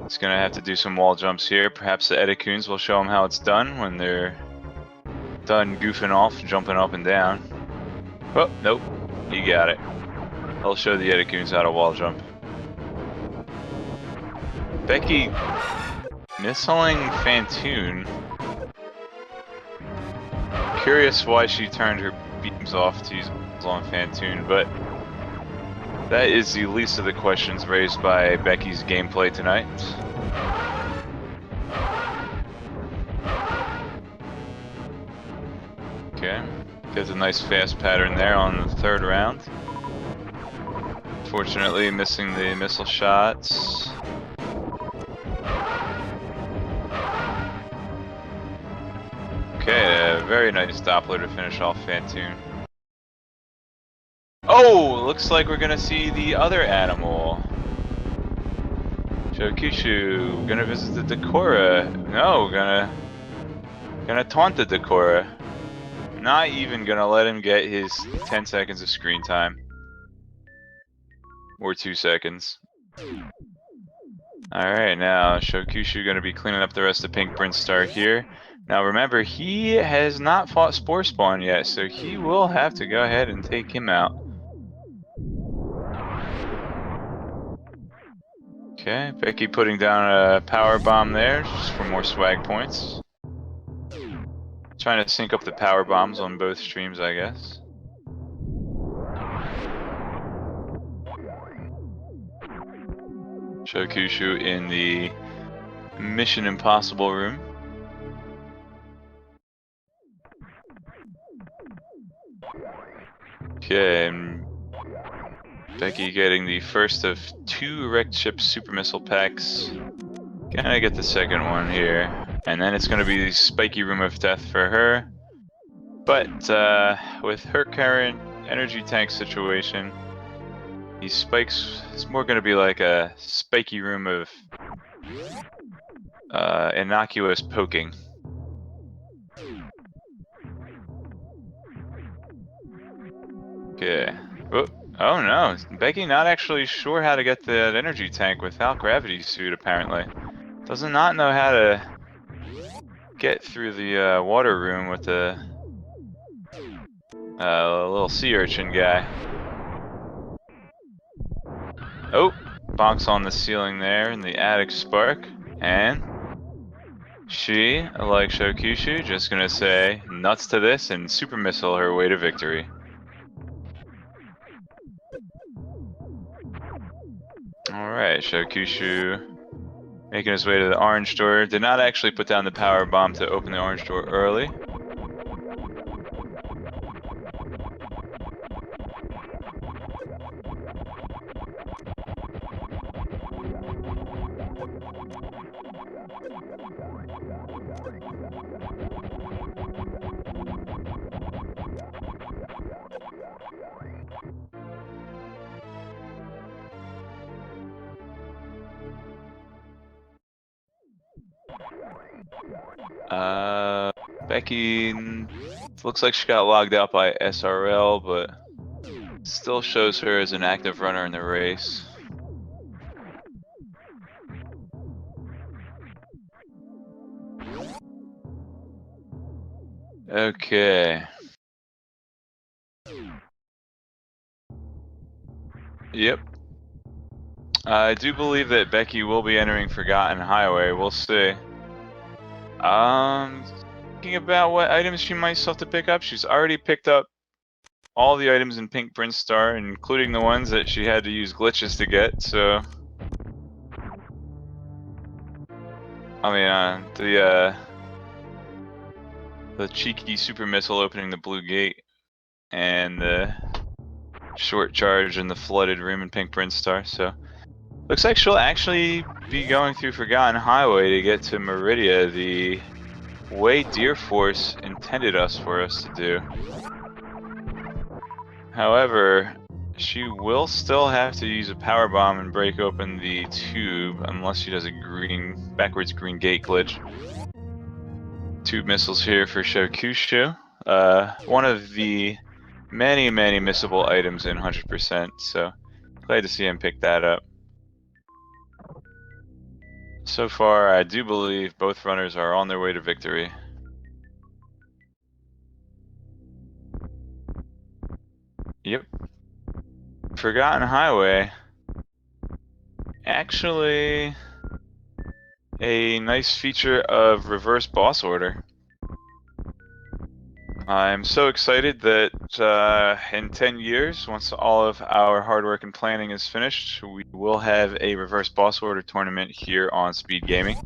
He's going to have to do some wall jumps here. Perhaps the Edakuns will show him how it's done when they're done goofing off, jumping up and down. Oh, nope. He got it. I'll show the Edakuns how to wall jump. Becky missiling Fantoon. Curious why she turned her beams off to use on Fantoon, but that is the least of the questions raised by Becky's gameplay tonight. Okay, gets a nice fast pattern there on the third round. Fortunately, missing the missile shots. Okay, a very nice Doppler to finish off Fantoon. Oh, looks like we're gonna see the other animal. Shokushuu, gonna visit the Decora. No, gonna taunt the Decora. Not even gonna let him get his 10 seconds of screen time. Or 2 seconds. Alright, now Shokushuu gonna be cleaning up the rest of Pink Brinstar here. Now remember, he has not fought Spore Spawn yet, so he will have to go ahead and take him out. Okay, Becky putting down a power bomb there, just for more swag points. Trying to sync up the power bombs on both streams, I guess. Shokushuu in the Mission Impossible room. Okay, and Becky getting the first of 2 wrecked ship super missile packs. Gonna get the second one here. And then it's gonna be the Spiky Room of Death for her. But with her current energy tank situation, these spikes, it's more gonna be like a Spiky Room of innocuous poking. Okay. Oh no, Becky not actually sure how to get that energy tank without gravity suit apparently. Does not know how to get through the water room with the little sea urchin guy. Oh, bonks on the ceiling there in the attic spark, and she, like Shokushuu, just gonna say nuts to this and super missile her way to victory. Alright, Shokushuu making his way to the orange door. Did not actually put down the power bomb to open the orange door early. Becky looks like she got logged out by SRL, but still shows her as an active runner in the race. Okay. Yep. I do believe that Becky will be entering Forgotten Highway. We'll see. Thinking about what items she might still have to pick up. She's already picked up all the items in Pink Prince Star, including the ones that she had to use glitches to get, so... I mean, the cheeky super missile opening the blue gate, and the short charge in the flooded room in Pink Prince Star, so... Looks like she'll actually be going through Forgotten Highway to get to Meridia, the way Deer Force intended for us to do. However, she will still have to use a power bomb and break open the tube unless she does a backwards green gate glitch. Tube missiles here for Shokushuu. One of the many missable items in 100%, so glad to see him pick that up. So far, I do believe both runners are on their way to victory. Yep. Forgotten Highway. Actually, a nice feature of reverse boss order. I'm so excited that in 10 years, once all of our hard work and planning is finished, we will have a reverse boss order tournament here on Speed Gaming.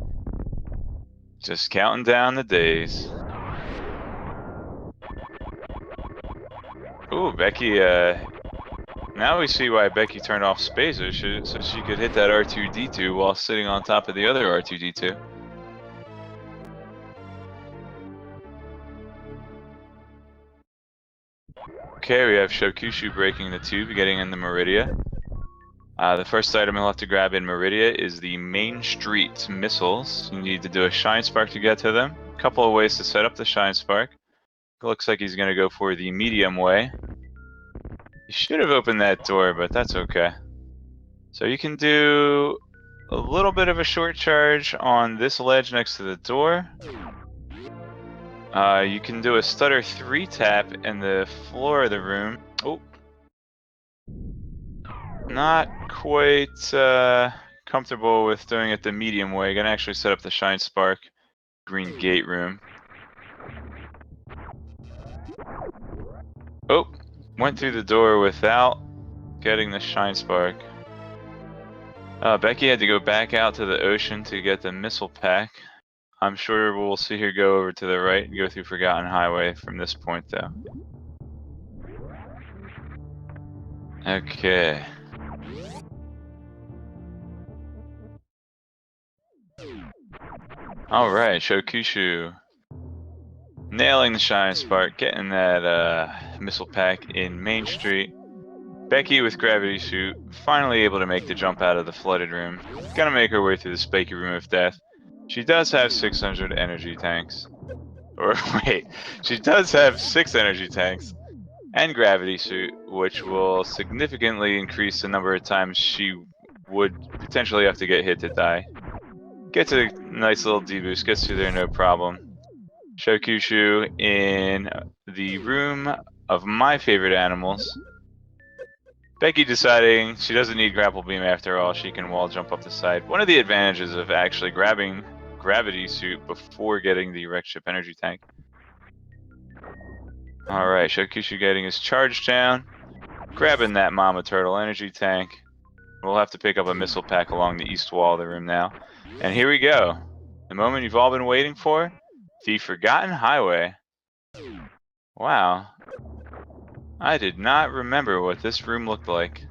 Just counting down the days. Ooh, Becky, now we see why Becky turned off Spacer, so she could hit that R2-D2 while sitting on top of the other R2-D2. Okay, we have Shokushuu breaking the tube, getting in the Meridia. The first item he'll have to grab in Meridia is the Main Street missiles. You need to do a Shine Spark to get to them. A couple of ways to set up the Shine Spark. It looks like he's going to go for the medium way. He should have opened that door, but that's okay. So you can do a little bit of a short charge on this ledge next to the door. You can do a stutter 3-tap in the floor of the room. Oh. Not quite comfortable with doing it the medium way. Gonna actually set up the Shine Spark green gate room. Oh, went through the door without getting the Shine Spark. Becky had to go back out to the ocean to get the missile pack. I'm sure we'll see her go over to the right and go through Forgotten Highway from this point, though. Okay. Alright, Shokushuu. Nailing the Shine Spark, getting that missile pack in Main Street. Becky with Gravity Suit, finally able to make the jump out of the flooded room. Gonna make her way through the spiky room of death. She does have 600 energy tanks. Or wait, she does have 6 energy tanks and Gravity Suit, which will significantly increase the number of times she would potentially have to get hit to die. Gets a nice little deboost, gets through there no problem. Shokushuu in the room of my favorite animals. Becky deciding she doesn't need grapple beam after all, she can wall jump up the side. One of the advantages of actually grabbing Gravity Suit before getting the Wreck Ship energy tank. Alright, Shokushuu getting his charge down, grabbing that Mama Turtle energy tank. We'll have to pick up a missile pack along the east wall of the room now. And here we go. The moment you've all been waiting for. The Forgotten Highway. Wow. I did not remember what this room looked like.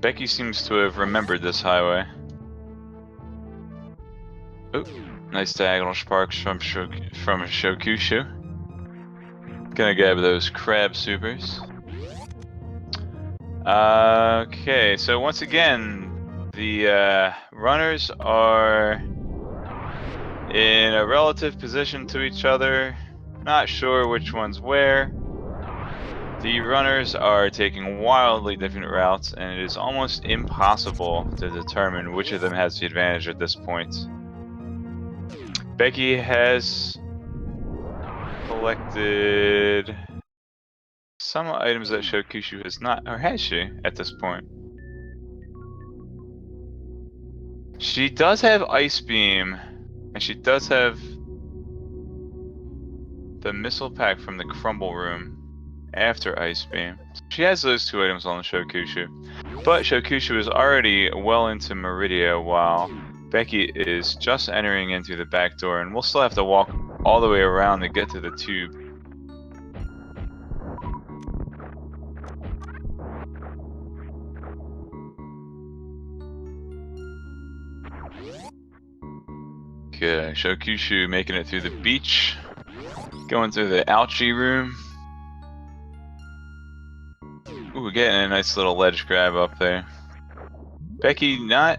Becky seems to have remembered this highway. Oop, nice diagonal sparks from Shokushuu. Gonna grab those crab supers. Okay, so once again, the runners are in a relative position to each other. Not sure which one's where. The runners are taking wildly different routes, and it is almost impossible to determine which of them has the advantage at this point. Becky has collected some items that Shokushuu has not, or has she, at this point? She does have Ice Beam, and she does have the missile pack from the Crumble Room after Ice Beam. She has those two items on the Shokushuu. But Shokushuu is already well into Meridia while Becky is just entering into the back door, and we'll still have to walk all the way around to get to the tube. Okay, Shokushuu making it through the beach, going through the Ouchie room. Ooh, getting a nice little ledge grab up there. Becky not...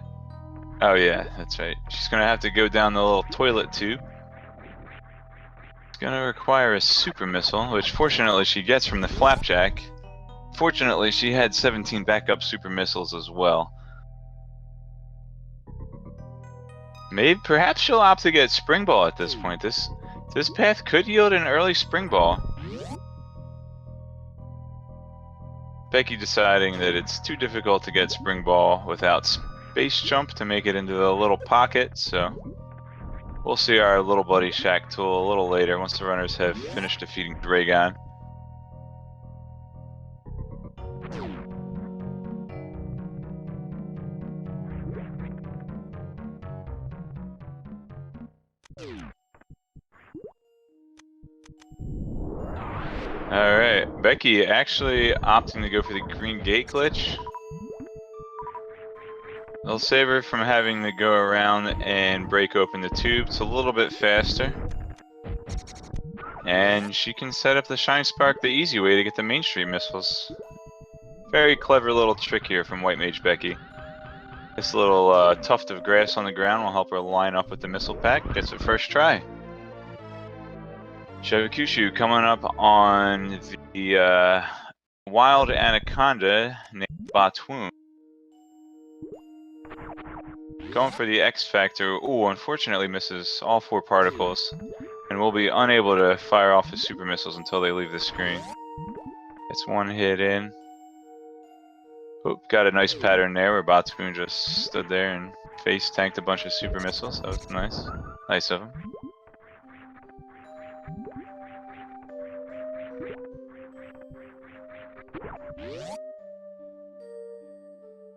Oh yeah, that's right. She's gonna have to go down the little toilet tube. It's gonna require a super missile, which fortunately she gets from the Flapjack. Fortunately, she had 17 backup super missiles as well. Perhaps she'll opt to get Spring Ball at this point. This path could yield an early Spring Ball. Becky deciding that it's too difficult to get Spring Ball without Space Jump to make it into the little pocket, so we'll see our little buddy Shokushuu a little later once the runners have finished defeating Dragon. Alright, Becky actually opting to go for the green gate glitch. It'll save her from having to go around and break open the tube. It's a little bit faster. And she can set up the Shine Spark the easy way to get the Main Street missiles. Very clever little trick here from WhiteMageBecky. This little tuft of grass on the ground will help her line up with the missile pack. Gets it first try. Shokushuu coming up on the wild anaconda named Batwoon. Going for the X Factor. Ooh, unfortunately misses all 4 particles, and will be unable to fire off his super missiles until they leave the screen. It's 1 hit in. Oop, got a nice pattern there where Batwoon just stood there and face tanked a bunch of super missiles. That was nice. Nice of him.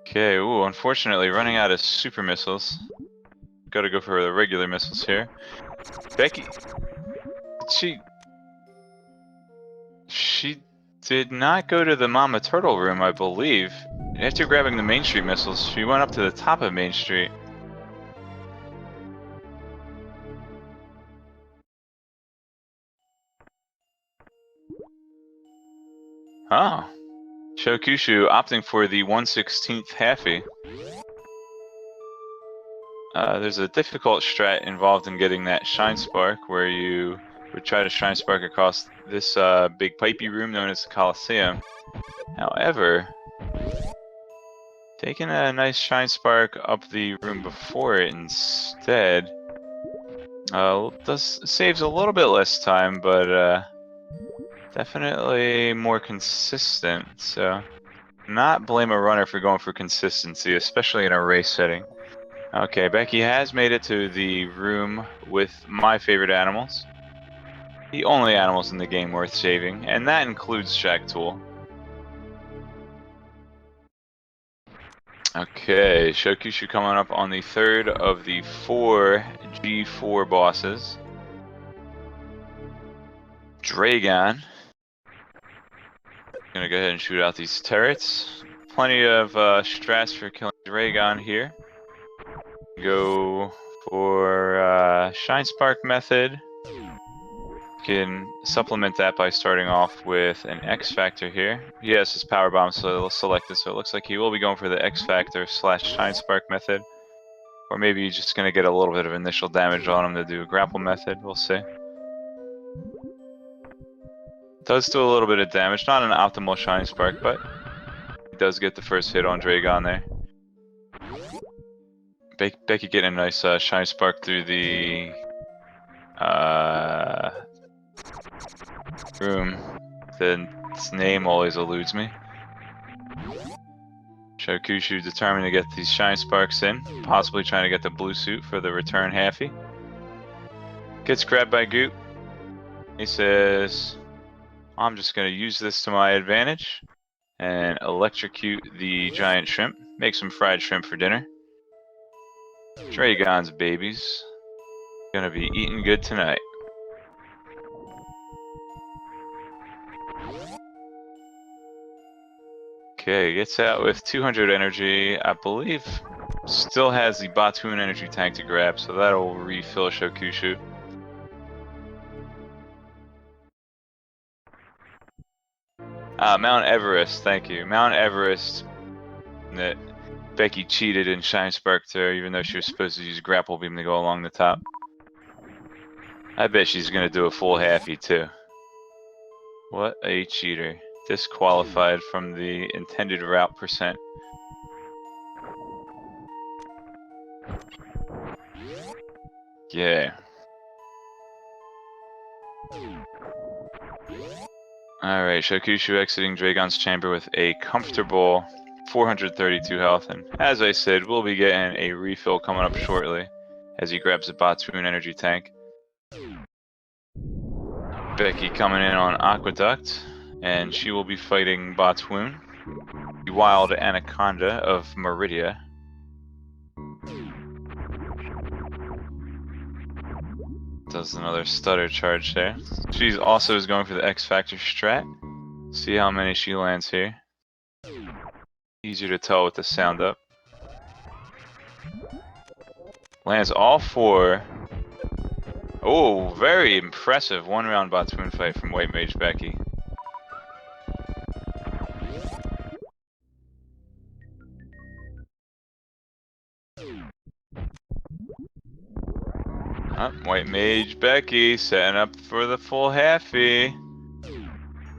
Okay, ooh, unfortunately running out of super missiles. Gotta go for the regular missiles here. Becky... She did not go to the Mama Turtle room, I believe. After grabbing the Main Street missiles, she went up to the top of Main Street. Oh. Shokushuu opting for the 1/16th halfie. There's a difficult strat involved in getting that Shine Spark, where you would try to Shine Spark across this big pipey room known as the Coliseum. However, taking a nice Shine Spark up the room before it instead saves a little bit less time, but definitely more consistent. So, not blame a runner for going for consistency, especially in a race setting. Okay, Becky has made it to the room with my favorite animals. The only animals in the game worth saving, and that includes Shokushuu. Okay, Shokushuu coming up on the 3rd of the 4 G4 bosses. Dragon. Gonna go ahead and shoot out these turrets. Plenty of strats for killing Dragon here. Go for Shine Spark method. You can supplement that by starting off with an X Factor here. He has his Power Bomb selected, so it looks like he will be going for the X Factor / Shine Spark method. Or maybe he's just going to get a little bit of initial damage on him to do a grapple method, we'll see. Does do a little bit of damage. Not an optimal Shiny Spark, but he does get the first hit on Dragon there. Becky getting a nice Shiny Spark through the room. Its name always eludes me. Shokushuu determined to get these Shiny Sparks in, possibly trying to get the blue suit for the return halfie. Gets grabbed by Goop. He says, I'm just going to use this to my advantage and electrocute the giant shrimp. Make some fried shrimp for dinner. Dragon's babies. Gonna be eating good tonight. Okay, gets out with 200 energy. I believe still has the Batoon energy tank to grab, so that'll refill Shokushuu. Mount Everest, thank you. Mount Everest. That Becky cheated and Shine Sparked her, even though she was supposed to use Grapple Beam to go along the top. I bet she's gonna do a full halfie too. What a cheater. Disqualified from the intended route percent. Yeah. Alright, Shokushuu exiting Dragon's Chamber with a comfortable 432 health, and as I said, we'll be getting a refill coming up shortly as he grabs a Batoon energy tank. Becky coming in on Aqueduct, and she will be fighting Batoon, the wild anaconda of Meridia. Does another stutter charge there. She also is going for the X Factor strat. See how many she lands here. Easier to tell with the sound up. Lands all 4. Oh, very impressive 1-round Batoon fight from WhiteMageBecky. WhiteMageBecky setting up for the full halfie.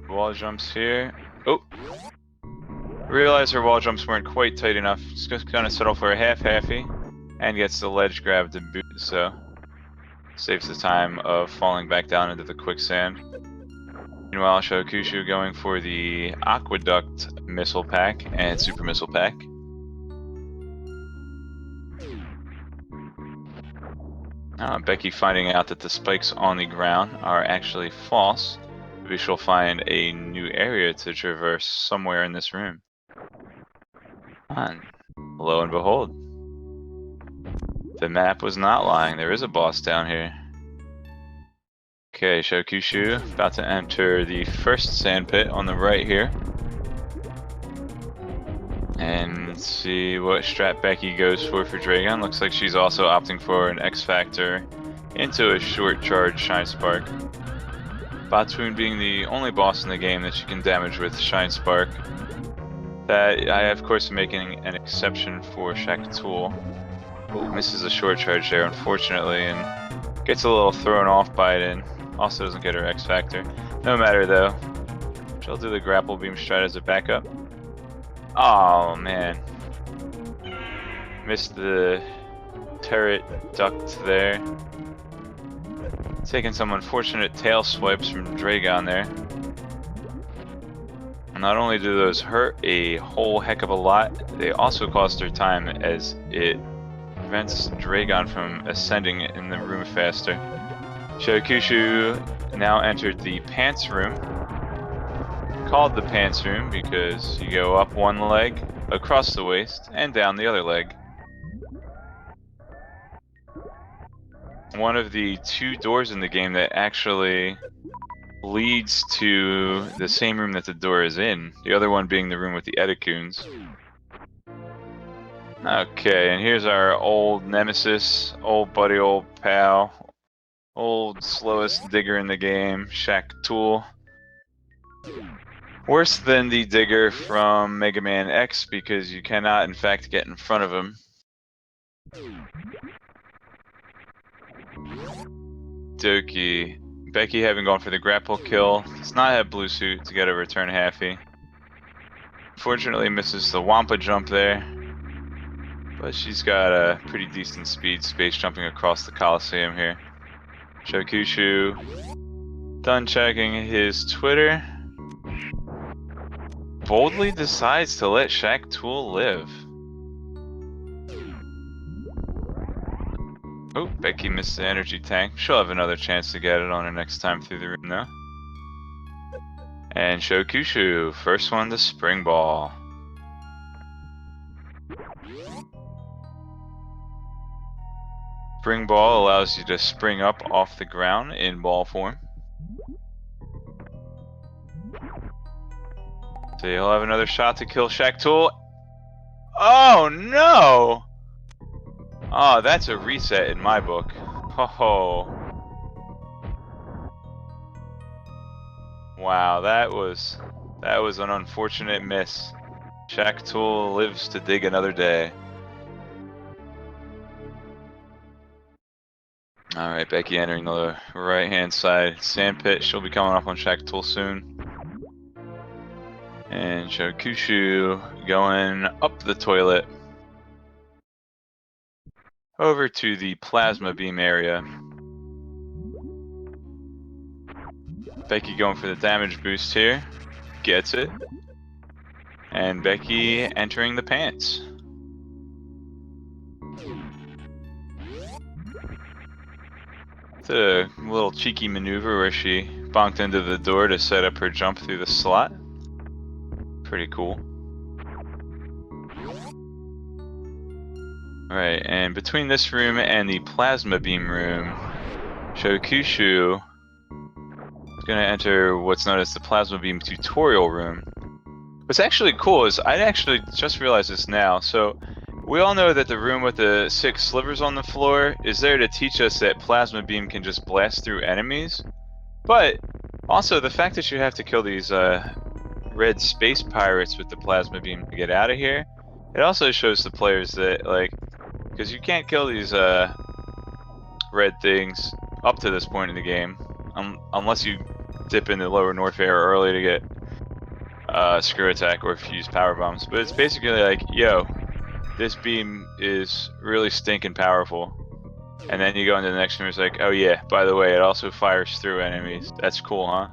Wall jumps here. Oh! Realized her wall jumps weren't quite tight enough. Just gonna settle for a halfie. And gets the ledge grab to boot, so saves the time of falling back down into the quicksand. Meanwhile, Shokushuu going for the Aqueduct Missile Pack and Super Missile Pack. Becky finding out that the spikes on the ground are actually false. We shall find a new area to traverse somewhere in this room. And lo and behold, the map was not lying. There is a boss down here. Okay, Shokushuu about to enter the first sand pit on the right here. And see what strat Becky goes for Dragon. Looks like she's also opting for an X Factor into a short charge Shine Spark. Batoon being the only boss in the game that you can damage with Shine Spark. That I of course am making an exception for Shokushuu. Oh, misses a short charge there unfortunately and gets a little thrown off by it and also doesn't get her X Factor. No matter though. She'll do the grapple beam strat as a backup. Oh man. Missed the turret duct there. Taking some unfortunate tail swipes from Dragon there. And not only do those hurt a whole heck of a lot, they also cost her time as it prevents Dragon from ascending in the room faster. Shokushuu now entered the pants room. Called the pants room because you go up one leg, across the waist, and down the other leg. One of the 2 doors in the game that actually leads to the same room that the door is in. The other one being the room with the Edacoons. Okay, and here's our old nemesis, old buddy, old pal, old slowest digger in the game, Shokushuu. Worse than the digger from Mega Man X because you cannot in fact get in front of him. Doki Becky having gone for the grapple kill. Does not have blue suit to get a return halfie. Unfortunately misses the Wampa jump there. But she's got a pretty decent speed, space jumping across the Coliseum here. Shokushuu, done checking his Twitter, boldly decides to let Shokushuu live. Oh, Becky missed the energy tank. She'll have another chance to get it on her next time through the room though. And Shokushuu, first one to spring ball. Spring ball allows you to spring up off the ground in ball form. So he'll have another shot to kill Shokushuu. Oh no! Oh, that's a reset in my book. Ho ho. Wow, that was an unfortunate miss. Shokushuu lives to dig another day. Alright, Becky entering the right-hand side sand pit. She'll be coming up on Shokushuu soon. And Shokushuu going up the toilet. Over to the plasma beam area. Becky going for the damage boost here. Gets it. And Becky entering the pants. It's a little cheeky maneuver where she bonked into the door to set up her jump through the slot. Pretty cool. Alright, and between this room and the plasma beam room, Shokushuu is going to enter what's known as the plasma beam tutorial room. What's actually cool is I actually just realized this now. So we all know that the room with the 6 slivers on the floor is there to teach us that plasma beam can just blast through enemies. But also the fact that you have to kill these red space pirates with the plasma beam to get out of here, it also shows the players that, like, because you can't kill these red things up to this point in the game unless you dip into lower North Air early to get screw attack or if you use power bombs. But it's basically like, yo, this beam is really stinking powerful. And then you go into the next room, it's like, oh yeah, by the way, it also fires through enemies. That's cool, huh?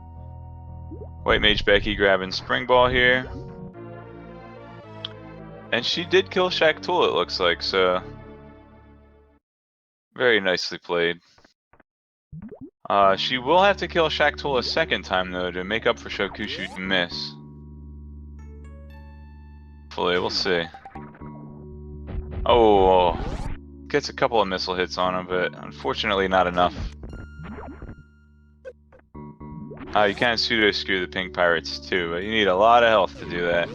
WhiteMageBecky grabbing spring ball here. And she did kill Shokushuu, it looks like, so very nicely played. She will have to kill Shokushuu a second time though to make up for Shokushuu's miss. Hopefully, we'll see. Oh, gets a couple of missile hits on him, but unfortunately not enough. You can pseudo screw the pink pirates too, but you need a lot of health to do that.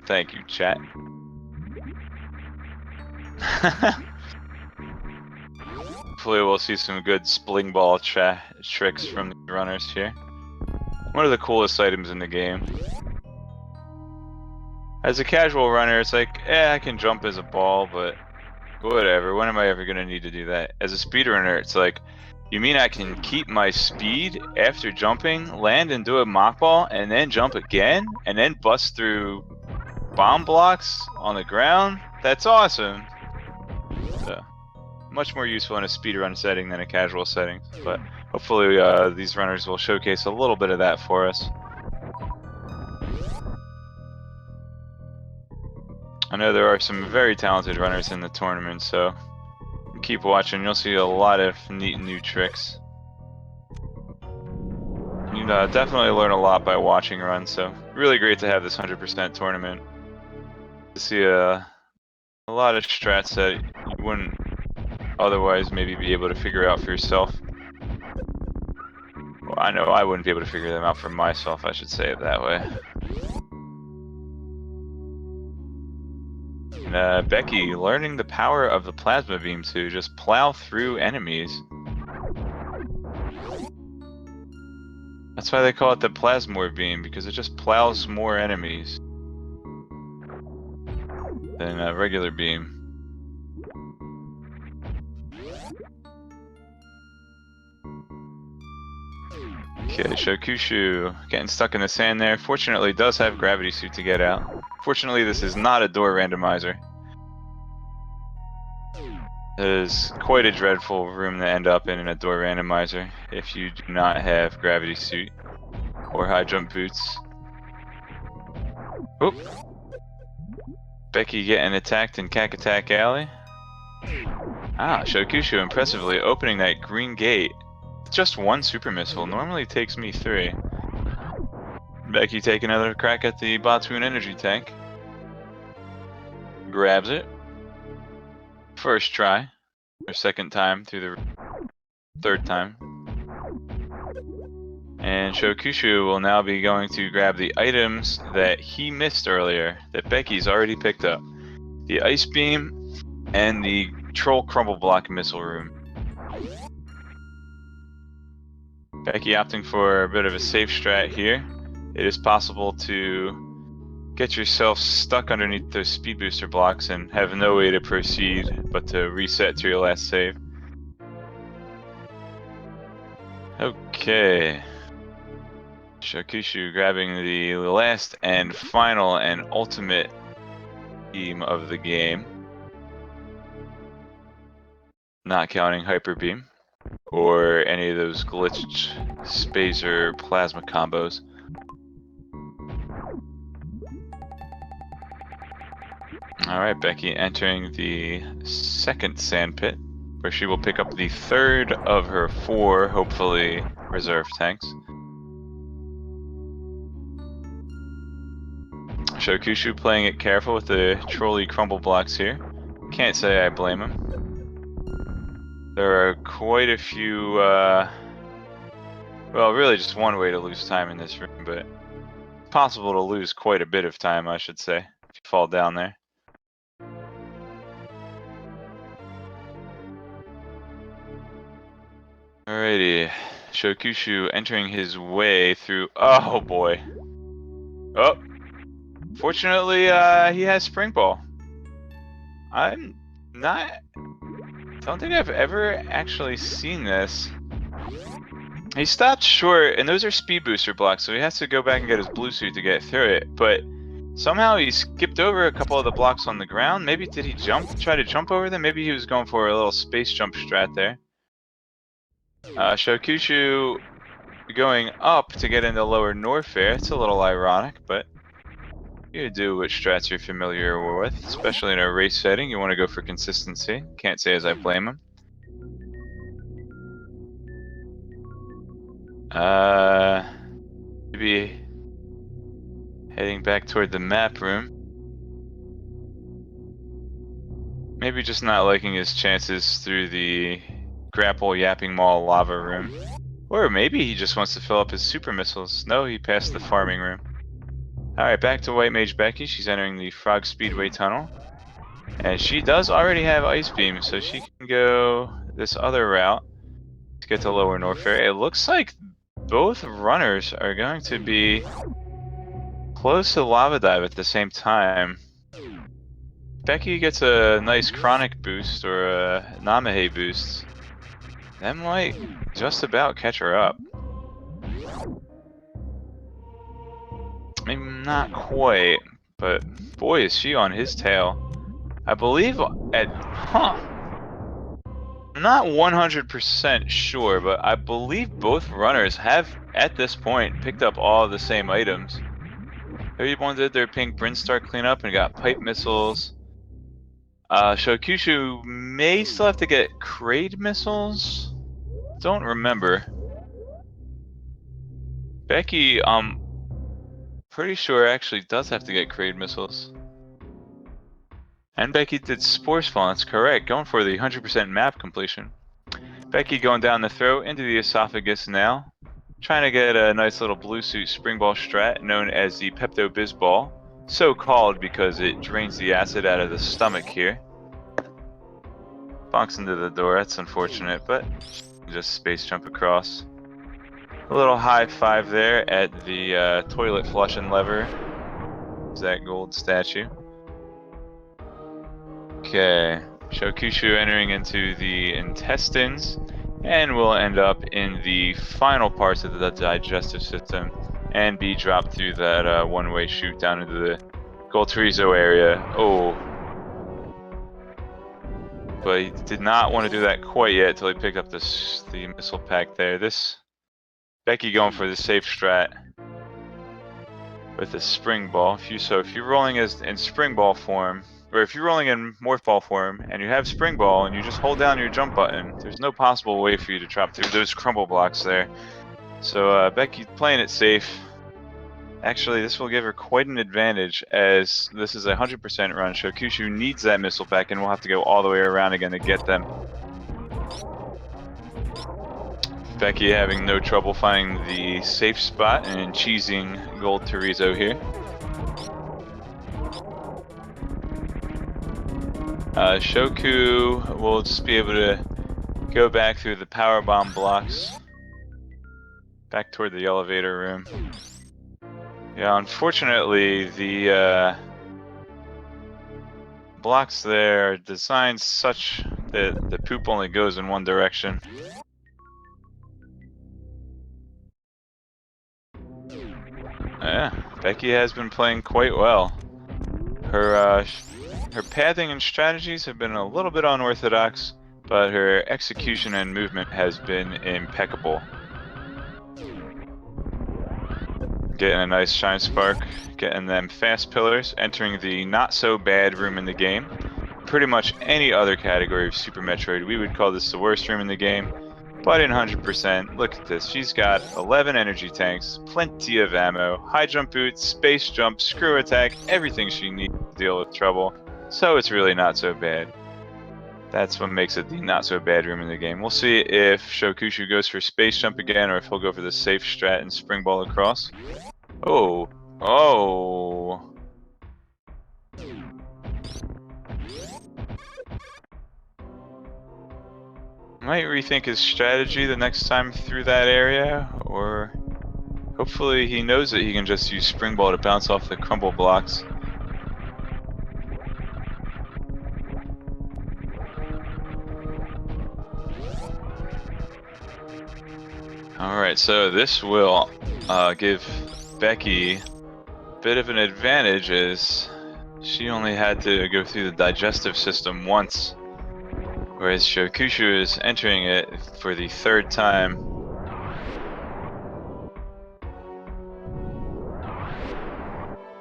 Thank you, chat. Hopefully we'll see some good spling ball tricks from the runners here. One of the coolest items in the game. As a casual runner, it's like, I can jump as a ball, but whatever, when am I ever gonna need to do that? As a speedrunner, it's like, you mean I can keep my speed after jumping, land and do a mock ball, and then jump again, and then bust through bomb blocks on the ground? That's awesome! So, much more useful in a speedrun setting than a casual setting, but hopefully these runners will showcase a little bit of that for us. I know there are some very talented runners in the tournament, so keep watching. You'll see a lot of neat new tricks. You definitely learn a lot by watching runs, so really great to have this 100% tournament. To see a lot of strats that you wouldn't otherwise maybe be able to figure out for yourself. Well, I know I wouldn't be able to figure them out for myself, I should say it that way. And Becky learning the power of the plasma beam to just plow through enemies. That's why they call it the plasmor beam, because it just plows more enemies than a regular beam. Okay, Shokushuu getting stuck in the sand there. Fortunately, does have gravity suit to get out. Fortunately, this is not a door randomizer. It is quite a dreadful room to end up in a door randomizer if you do not have gravity suit or high jump boots. Oop. Becky getting attacked in Cack Attack Alley. Ah, Shokushuu impressively opening that green gate. Just one super missile. Normally takes me 3. Becky take another crack at the Batoon energy tank. Grabs it. First try. Or second time through the third time. And Shokushuu will now be going to grab the items that he missed earlier that Becky's already picked up. The Ice Beam and the Troll Crumble Block Missile Room. Becky opting for a bit of a safe strat here. It is possible to get yourself stuck underneath those speed booster blocks and have no way to proceed but to reset to your last save. Okay. Shokushuu grabbing the last and final and ultimate beam of the game. Not counting Hyper Beam or any of those glitched space or plasma combos. Alright, Becky entering the second sand pit, where she will pick up the third of her 4, hopefully, reserve tanks. Shokushuu playing it careful with the trolley crumble blocks here. Can't say I blame him. There are quite a few, well, really just one way to lose time in this room, but it's possible to lose quite a bit of time, I should say, if you fall down there. Alrighty, Shokushuu entering his way through. Oh boy. Oh, fortunately, he has Spring Ball. I'm not. Don't think I've ever actually seen this. He stopped short, and those are speed booster blocks, so he has to go back and get his blue suit to get through it. But somehow he skipped over a couple of the blocks on the ground. Maybe did he try to jump over them? Maybe he was going for a little space jump strat there. Shokushuu going up to get into lower Norfair. It's a little ironic, but you do what strats you're familiar with, especially in a race setting. You want to go for consistency. Can't say as I blame him. Maybe heading back toward the map room. Maybe just not liking his chances through the Grapple Yapping Mall lava room. Or maybe he just wants to fill up his super missiles. No, he passed the farming room. Alright, back to WhiteMageBecky. She's entering the Frog Speedway tunnel. And she does already have Ice Beam, so she can go this other route to get to lower Norfair. It looks like both runners are going to be close to Lava Dive at the same time. Becky gets a nice Chronic boost or a Namahe boost. That might just about catch her up. Maybe not quite, but boy is she on his tail. I believe at, I'm not 100% sure, but I believe both runners have, at this point, picked up all the same items. Everyone did their pink Brinstar cleanup and got pipe missiles. Shokushuu may still have to get Kraid missiles. Don't remember. Becky, pretty sure actually does have to get Kraid missiles. And Becky did Spore Spawn, that's correct. Going for the 100% map completion. Becky going down the throat into the esophagus now. Trying to get a nice little blue suit spring ball strat known as the Pepto Bisball. So called because it drains the acid out of the stomach here. Bonks into the door, that's unfortunate, but just space jump across. A little high five there at the toilet flushing lever. Is that gold statue? Okay, Shokushuu entering into the intestines. and will end up in the final parts of the digestive system and be dropped through that one-way chute down into the Golterizo area. Oh. But he did not want to do that quite yet until he picked up the missile pack there. Becky going for the safe strat with the spring ball. If you're rolling in spring ball form, or if you're rolling in morph ball form and you have spring ball and you just hold down your jump button, there's no possible way for you to drop through those crumble blocks there. So Becky playing it safe. Actually, this will give her quite an advantage as this is a 100% run. Shokushuu needs that missile pack and we'll have to go all the way around again to get them. Becky having no trouble finding the safe spot and cheesing Gold Terizo here. Shoku will just be able to go back through the power bomb blocks, back toward the elevator room. Yeah, unfortunately, the blocks there are designed such that the poop only goes in one direction. Yeah, Becky has been playing quite well. Her pathing and strategies have been a little bit unorthodox, but her execution and movement has been impeccable. Getting a nice shine spark, getting them fast pillars, entering the not so bad room in the game. Pretty much any other category of Super Metroid, we would call this the worst room in the game. But in 100%, look at this. She's got 11 energy tanks, plenty of ammo, high jump boots, space jump, screw attack, everything she needs to deal with trouble. So it's really not so bad. That's what makes it the not so bad room in the game. We'll see if Shokushuu goes for space jump again or if he'll go for the safe strat and spring ball across. Oh. Oh. Might rethink his strategy the next time through that area, or hopefully he knows that he can just use spring ball to bounce off the crumble blocks. Alright, so this will give Becky a bit of an advantage as she only had to go through the digestive system once, whereas Shokushuu is entering it for the third time.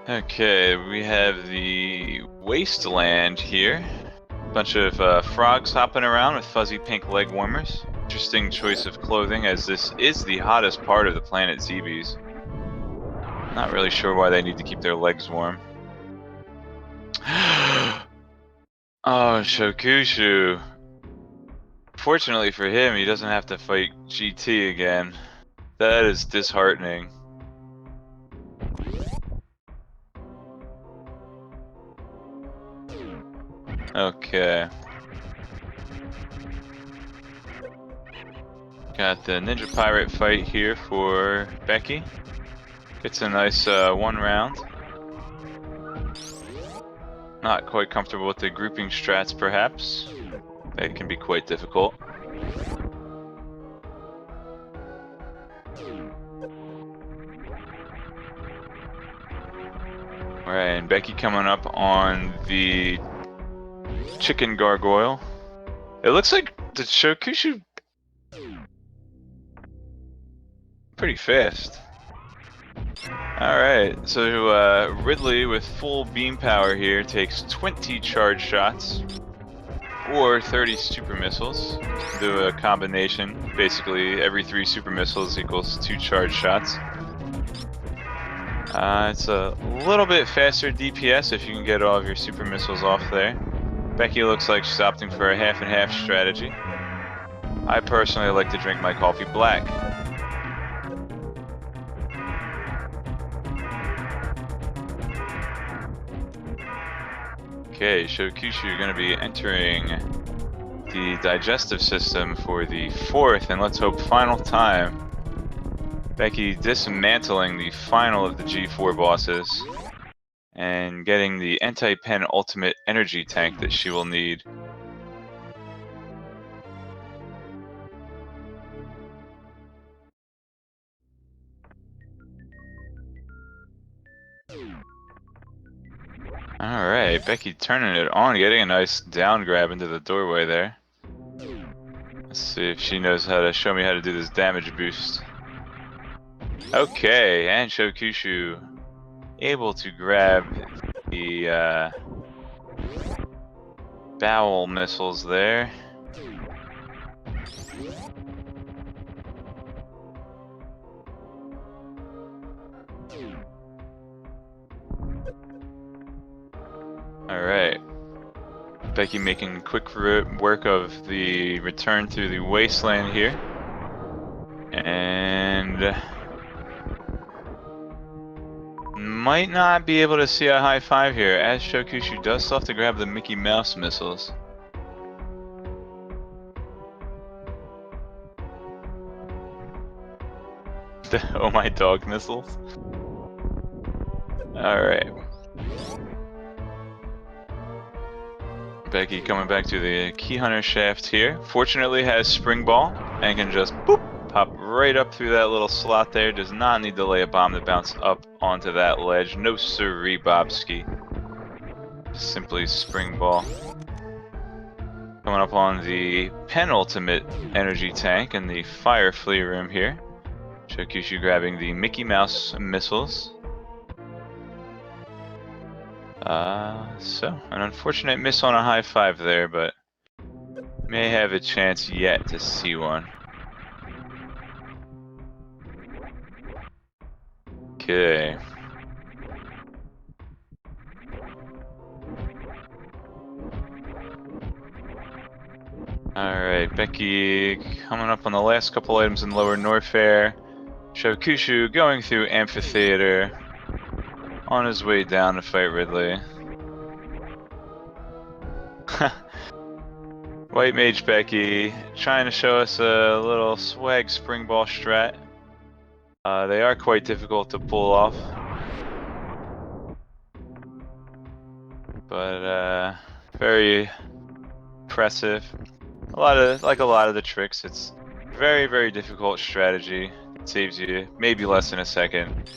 Okay, we have the wasteland here. Bunch of frogs hopping around with fuzzy pink leg warmers. Interesting choice of clothing as this is the hottest part of the planet Zebes. Not really sure why they need to keep their legs warm. Oh, Shokushuu. Fortunately for him, he doesn't have to fight GT again. That is disheartening. Okay. Got the Ninja Pirate fight here for Becky. Gets a nice one round. Not quite comfortable with the grouping strats, perhaps. That can be quite difficult. Alright, and Becky coming up on the chicken gargoyle. It looks like the Shokushuu pretty fast. Alright, so Ridley with full beam power here takes 20 charge shots or 30 super missiles. Do a combination. Basically, every 3 super missiles equals 2 charge shots. It's a little bit faster DPS if you can get all of your super missiles off there. Becky looks like she's opting for a half and half strategy. I personally like to drink my coffee black. Okay, Shokushuu going to be entering the digestive system for the 4th and let's hope final time. Becky dismantling the final of the G4 bosses and getting the anti-pen ultimate energy tank that she will need. Alright, Becky turning it on, getting a nice down grab into the doorway there. Let's see if she knows how to show me how to do this damage boost. Okay, and Shokushuu able to grab the bowel missiles there. Alright. Becky making quick work of the return through the wasteland here. And might not be able to see a high five here, as Shokushuu does still have to grab the Mickey Mouse missiles. The oh my dog missiles? Alright. Becky coming back to the Key Hunter shaft here. Fortunately has Spring Ball and can just boop, pop right up through that little slot there. Does not need to lay a bomb to bounce up onto that ledge. No siree, Bobski. Just simply Spring Ball. Coming up on the penultimate energy tank in the Fire Flea room here. Shokushuu grabbing the Mickey Mouse missiles. So, an unfortunate miss on a high five there, but may have a chance yet to see one. Okay. Alright, Becky coming up on the last couple items in Lower Norfair. Shokushuu going through Amphitheater. On his way down to fight Ridley. WhiteMageBecky trying to show us a little swag Spring Ball strat. They are quite difficult to pull off. But very impressive. Like a lot of the tricks, it's very, very difficult strategy. It saves you maybe less than a second.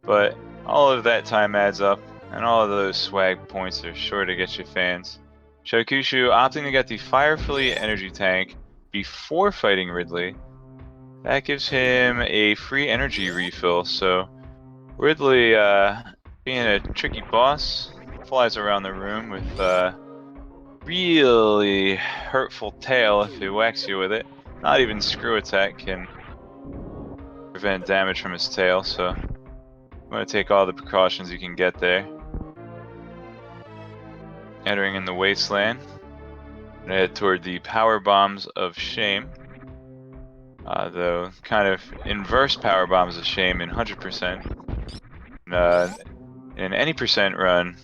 But all of that time adds up, and all of those swag points are sure to get you fans. Shokushuu opting to get the Fire Flea energy tank before fighting Ridley. That gives him a free energy refill, so Ridley, being a tricky boss, flies around the room with a really hurtful tail if he whacks you with it. Not even Screw Attack can prevent damage from his tail, so I'm going to take all the precautions you can get there. Entering in the wasteland. I'm going to head toward the power bombs of shame. Though kind of inverse power bombs of shame in 100%. In any percent run,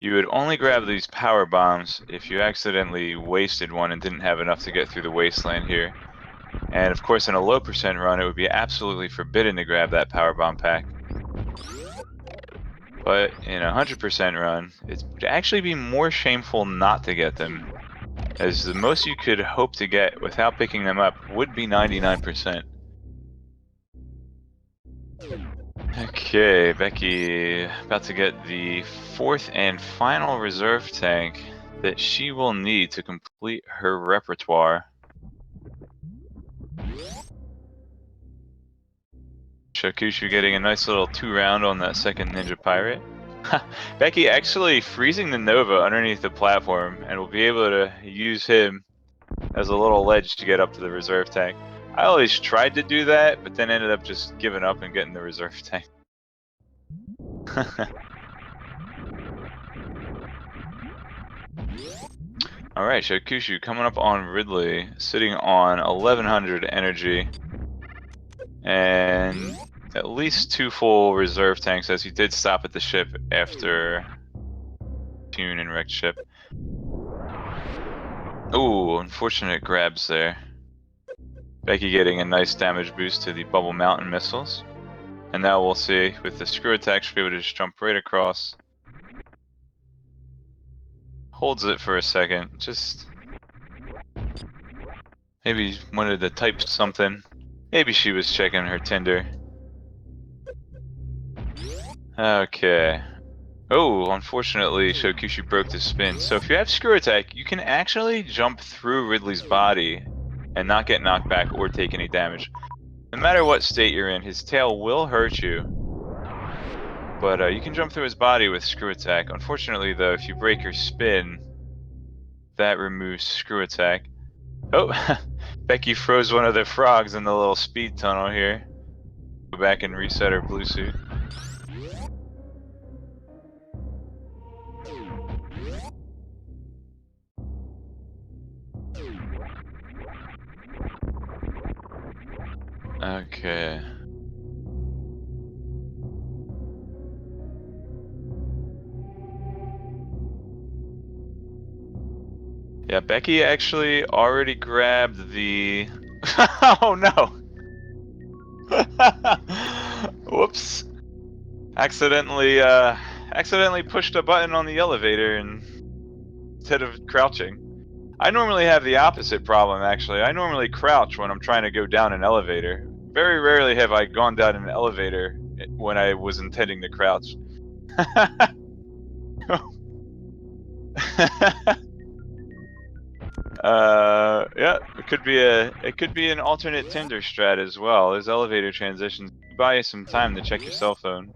you would only grab these power bombs if you accidentally wasted one and didn't have enough to get through the wasteland here. And of course, in a low percent run, it would be absolutely forbidden to grab that power bomb pack. But in a 100% run, it would actually be more shameful not to get them, as the most you could hope to get without picking them up would be 99%. Okay, Becky about to get the fourth and final reserve tank that she will need to complete her repertoire. Shokushuu getting a nice little 2-round on that second Ninja Pirate. Becky actually freezing the Nova underneath the platform, and will be able to use him as a little ledge to get up to the reserve tank. I always tried to do that, but then ended up just giving up and getting the reserve tank. Alright, Shokushuu coming up on Ridley, sitting on 1100 energy. And at least 2 full reserve tanks, as he did stop at the ship after Tune and wrecked ship. Ooh, unfortunate grabs there. Becky getting a nice damage boost to the Bubble Mountain missiles. And now we'll see, with the Screw Attack, she'll be able to just jump right across. Holds it for a second, just maybe wanted to type something. Maybe she was checking her Tinder. Okay. Oh, unfortunately, Shokushuu broke the spin. So if you have Screw Attack, you can actually jump through Ridley's body and not get knocked back or take any damage. No matter what state you're in, his tail will hurt you. But you can jump through his body with Screw Attack. Unfortunately, though, if you break your spin, that removes Screw Attack. Oh, Becky froze one of the frogs in the little speed tunnel here. Go back and reset her blue suit. Okay. Yeah, Becky actually already grabbed the... Oh no! Whoops. Accidentally pushed a button on the elevator instead of crouching. I normally have the opposite problem, actually. I normally crouch when I'm trying to go down an elevator. Very rarely have I gone down an elevator when I was intending to crouch. Yeah, it could be an alternate Tinder strat as well. There's elevator transitions. Buy you some time to check your cell phone.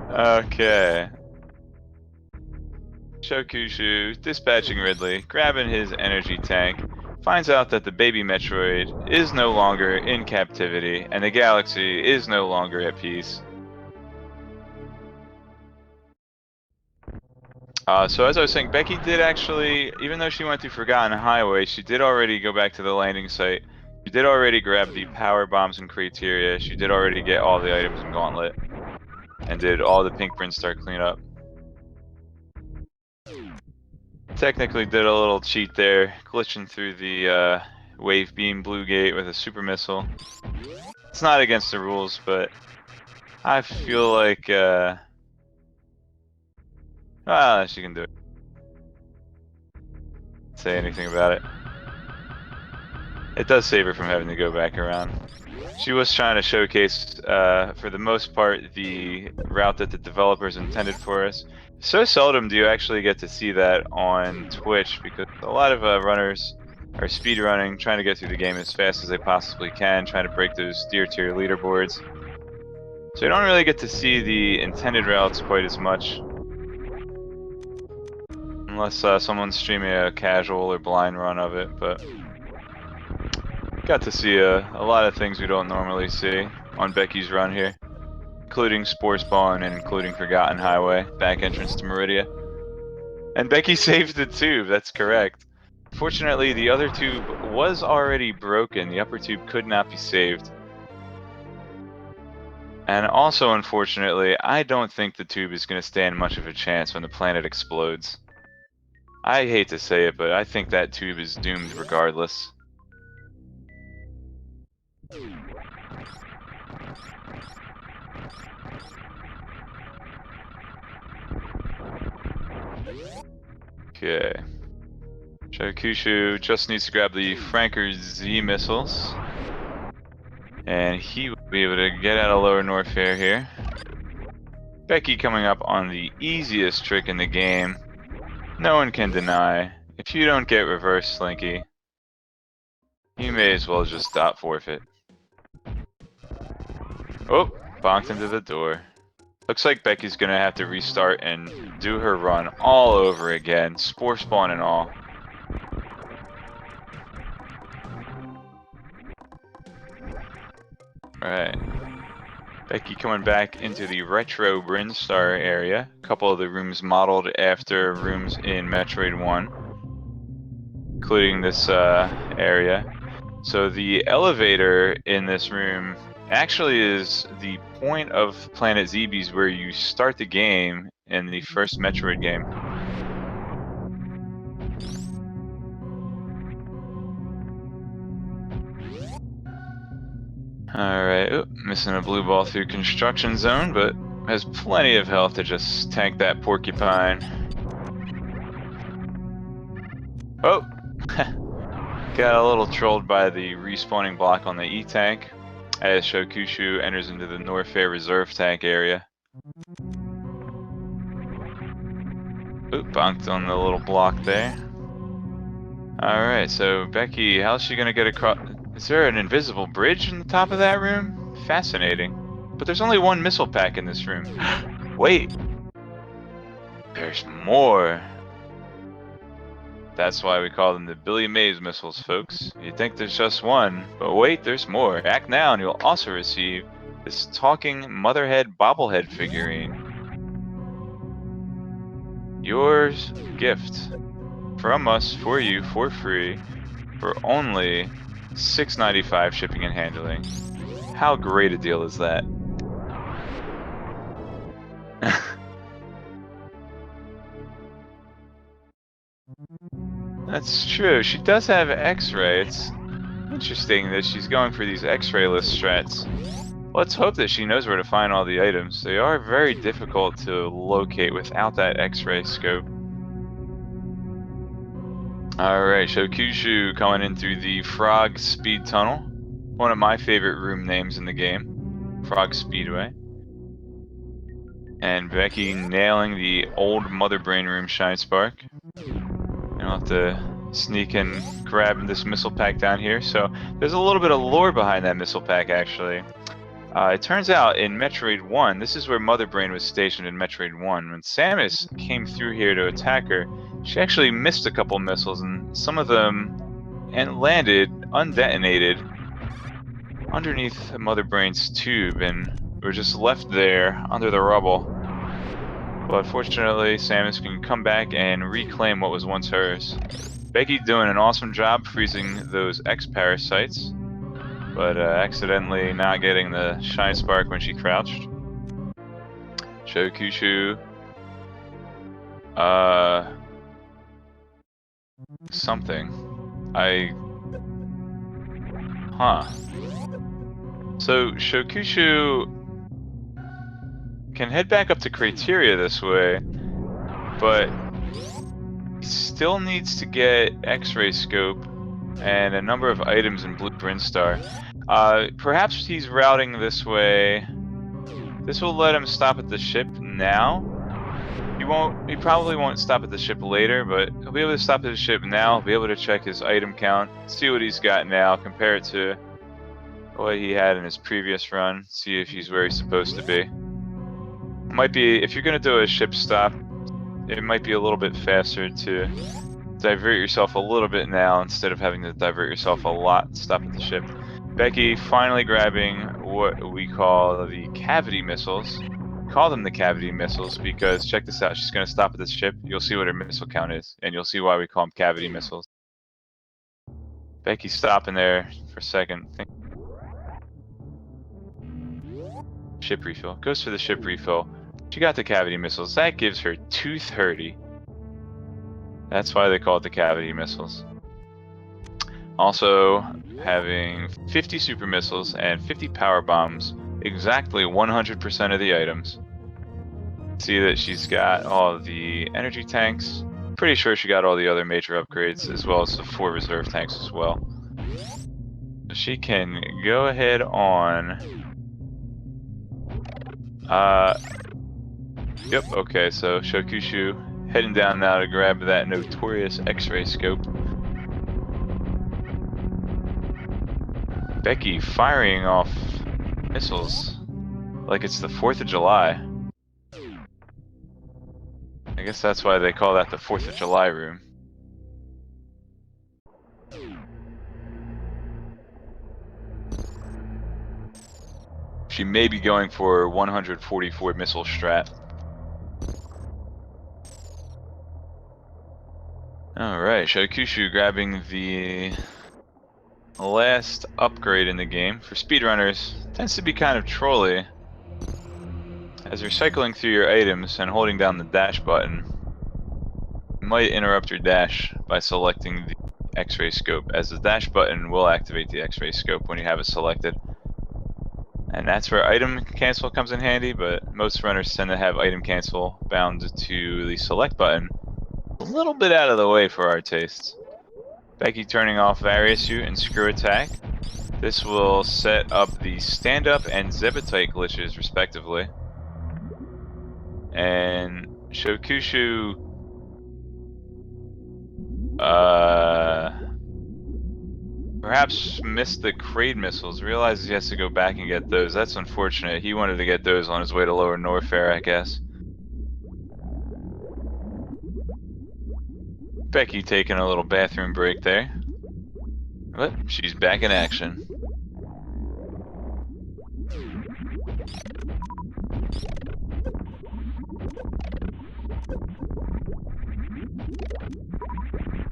Okay. Shokushuu dispatching Ridley, grabbing his energy tank, finds out that the baby Metroid is no longer in captivity and the galaxy is no longer at peace. So as I was saying, Becky did actually, even though she went through Forgotten Highway, she did already go back to the landing site. She did already grab the power bombs and criteria. She did already get all the items in Gauntlet. And did all the Pink Brinstar cleanup. Technically did a little cheat there, glitching through the Wave Beam Blue Gate with a super missile. It's not against the rules, but I feel like she can do it. Say anything about it. It does save her from having to go back around. She was trying to showcase, for the most part, the route that the developers intended for us. So seldom do you actually get to see that on Twitch, because a lot of runners are speedrunning, trying to get through the game as fast as they possibly can, trying to break those tier leaderboards. So you don't really get to see the intended routes quite as much. Unless someone's streaming a casual or blind run of it, but... Got to see a lot of things we don't normally see on Becky's run here, including Spore Spawn and including Forgotten Highway, back entrance to Meridia. And Becky saved the tube, that's correct. Fortunately, the other tube was already broken. The upper tube could not be saved. And also, unfortunately, I don't think the tube is going to stand much of a chance when the planet explodes. I hate to say it, but I think that tube is doomed regardless. Okay. Shokushuu just needs to grab the Franker Z missiles. And he will be able to get out of Lower Norfair here. Becky coming up on the easiest trick in the game. No one can deny. If you don't get reverse Slinky, you may as well just dot forfeit. Oh, bonked into the door. Looks like Becky's gonna have to restart and do her run all over again, Spore Spawn and all. Alright. Becky coming back into the retro Brinstar area. A couple of the rooms modeled after rooms in Metroid 1. Including this area. So the elevator in this room actually is the point of Planet Zebes where you start the game in the first Metroid game. Alright, missing a blue ball through construction zone, but has plenty of health to just tank that porcupine. Oh! Got a little trolled by the respawning block on the E-tank as Shokushuu enters into the Norfair reserve tank area. Oop, bonked on the little block there. Alright, so Becky, how's she gonna get across? Is there an invisible bridge in the top of that room? Fascinating. But there's only one missile pack in this room. Wait! There's more! That's why we call them the Billy Mays missiles, folks. You'd think there's just one, but wait, there's more. Act now and you'll also receive this talking Motherhead bobblehead figurine. Yours gift from us for you for free for only $6.95 shipping and handling. How great a deal is that? That's true. She does have X-ray. It's interesting that she's going for these X-ray-less strats. Let's hope that she knows where to find all the items. They are very difficult to locate without that X-ray scope. Alright, Shokushuu coming in through the Frog Speed Tunnel. One of my favorite room names in the game. Frog Speedway. And Becky nailing the old Mother Brain Room Shine Spark. I'll have to sneak and grab this missile pack down here. So there's a little bit of lore behind that missile pack, actually. It turns out in Metroid 1, this is where Mother Brain was stationed in Metroid 1. When Samus came through here to attack her, she actually missed a couple missiles, and some of them landed undetonated underneath Mother Brain's tube and were just left there under the rubble. But fortunately, Samus can come back and reclaim what was once hers. Becky doing an awesome job freezing those X-parasites, but accidentally not getting the Shine Spark when she crouched. Shokushuu. Something. So, Shokushuu can head back up to Criteria this way, but he still needs to get X-ray scope and a number of items in Blueprint Star. Perhaps he's routing this way. This will let him stop at the ship now. He probably won't stop at the ship later, but he'll be able to stop at the ship now, be able to check his item count, see what he's got now, compare it to what he had in his previous run, see if he's where he's supposed to be. Might be, if you're gonna do a ship stop, it might be a little bit faster to divert yourself a little bit now instead of having to divert yourself a lot to stop at the ship. Becky finally grabbing what we call the cavity missiles. Call them the cavity missiles because, check this out, she's gonna stop at this ship, you'll see what her missile count is, and you'll see why we call them cavity missiles. Becky's stopping there for a second. Ship refill. Goes for the ship refill. She got the cavity missiles. That gives her 230. That's why they call it the cavity missiles. Also, having 50 super missiles and 50 power bombs, exactly 100% of the items. See that she's got all the energy tanks. Pretty sure she got all the other major upgrades, as well as the 4 reserve tanks as well. So she can go ahead on. Yep, okay, so Shokushuu heading down now to grab that notorious X-ray scope. Becky firing off missiles like it's the 4th of July. I guess that's why they call that the 4th of July room. She may be going for 144 missile strat. Alright, Shokushuu grabbing the last upgrade in the game. For speedrunners, tends to be kind of trolly. As you're cycling through your items and holding down the dash button, you might interrupt your dash by selecting the X-ray scope, as the dash button will activate the X-ray scope when you have it selected. And that's where item cancel comes in handy, but most runners tend to have item cancel bound to the select button. A little bit out of the way for our tastes. Becky turning off Various Shoot and Screw Attack. This will set up the stand-up and Zebetite glitches, respectively. And Shokushuu, perhaps missed the Kraid missiles. Realizes he has to go back and get those. That's unfortunate. He wanted to get those on his way to Lower Norfair, I guess. Becky taking a little bathroom break there. But she's back in action.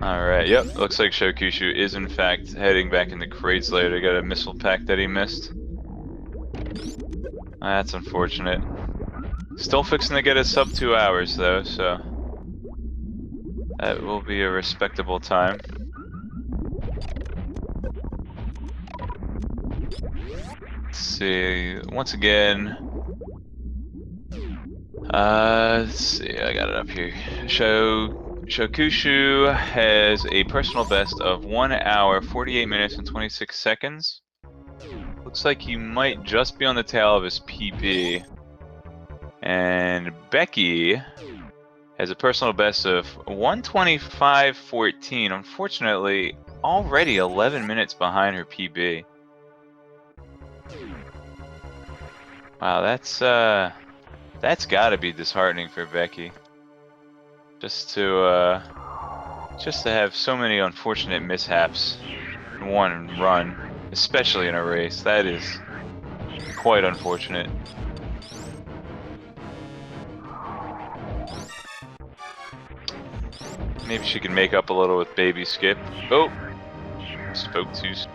Alright, yep, looks like Shokushuu is in fact heading back into Kraid's lair to get a missile pack that he missed. That's unfortunate. Still fixing to get a sub 2 hours though, so that will be a respectable time. Let's see, once again, let's see, I got it up here. Shokushuu has a personal best of 1 hour, 48 minutes, and 26 seconds. Looks like he might just be on the tail of his PB. And Becky has a personal best of 125.14. Unfortunately, already 11 minutes behind her PB. Wow, that's gotta be disheartening for Becky. Just to have so many unfortunate mishaps in one run, especially in a race. That is quite unfortunate. Maybe she can make up a little with Baby Skip. Oh, spoke too soon.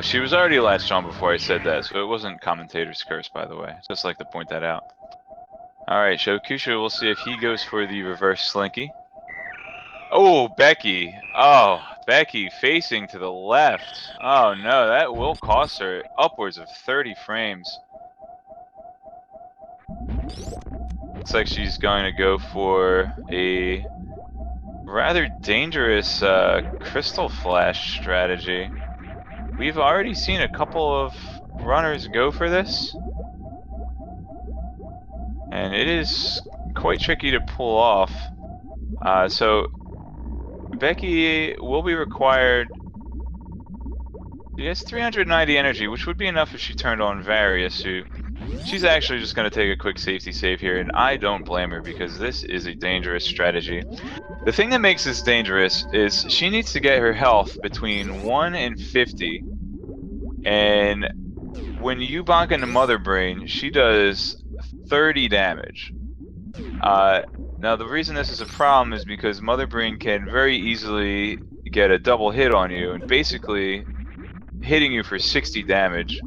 She was already latched on before I said that, so it wasn't commentator's curse, by the way. Just like to point that out. Alright, Shokushuu, we'll see if he goes for the reverse slinky. Oh, Becky. Oh, Becky facing to the left. Oh no, that will cost her upwards of 30 frames. Looks like she's going to go for a rather dangerous crystal flash strategy. We've already seen a couple of runners go for this, and it is quite tricky to pull off. So Becky will be required. She has 390 energy, which would be enough if she turned on Various Suit. She's actually just going to take a quick safety save here, and I don't blame her because this is a dangerous strategy. The thing that makes this dangerous is she needs to get her health between 1 and 50, and when you bonk into Mother Brain, she does 30 damage. Now the reason this is a problem is because Mother Brain can very easily get a double hit on you, and basically hitting you for 60 damage.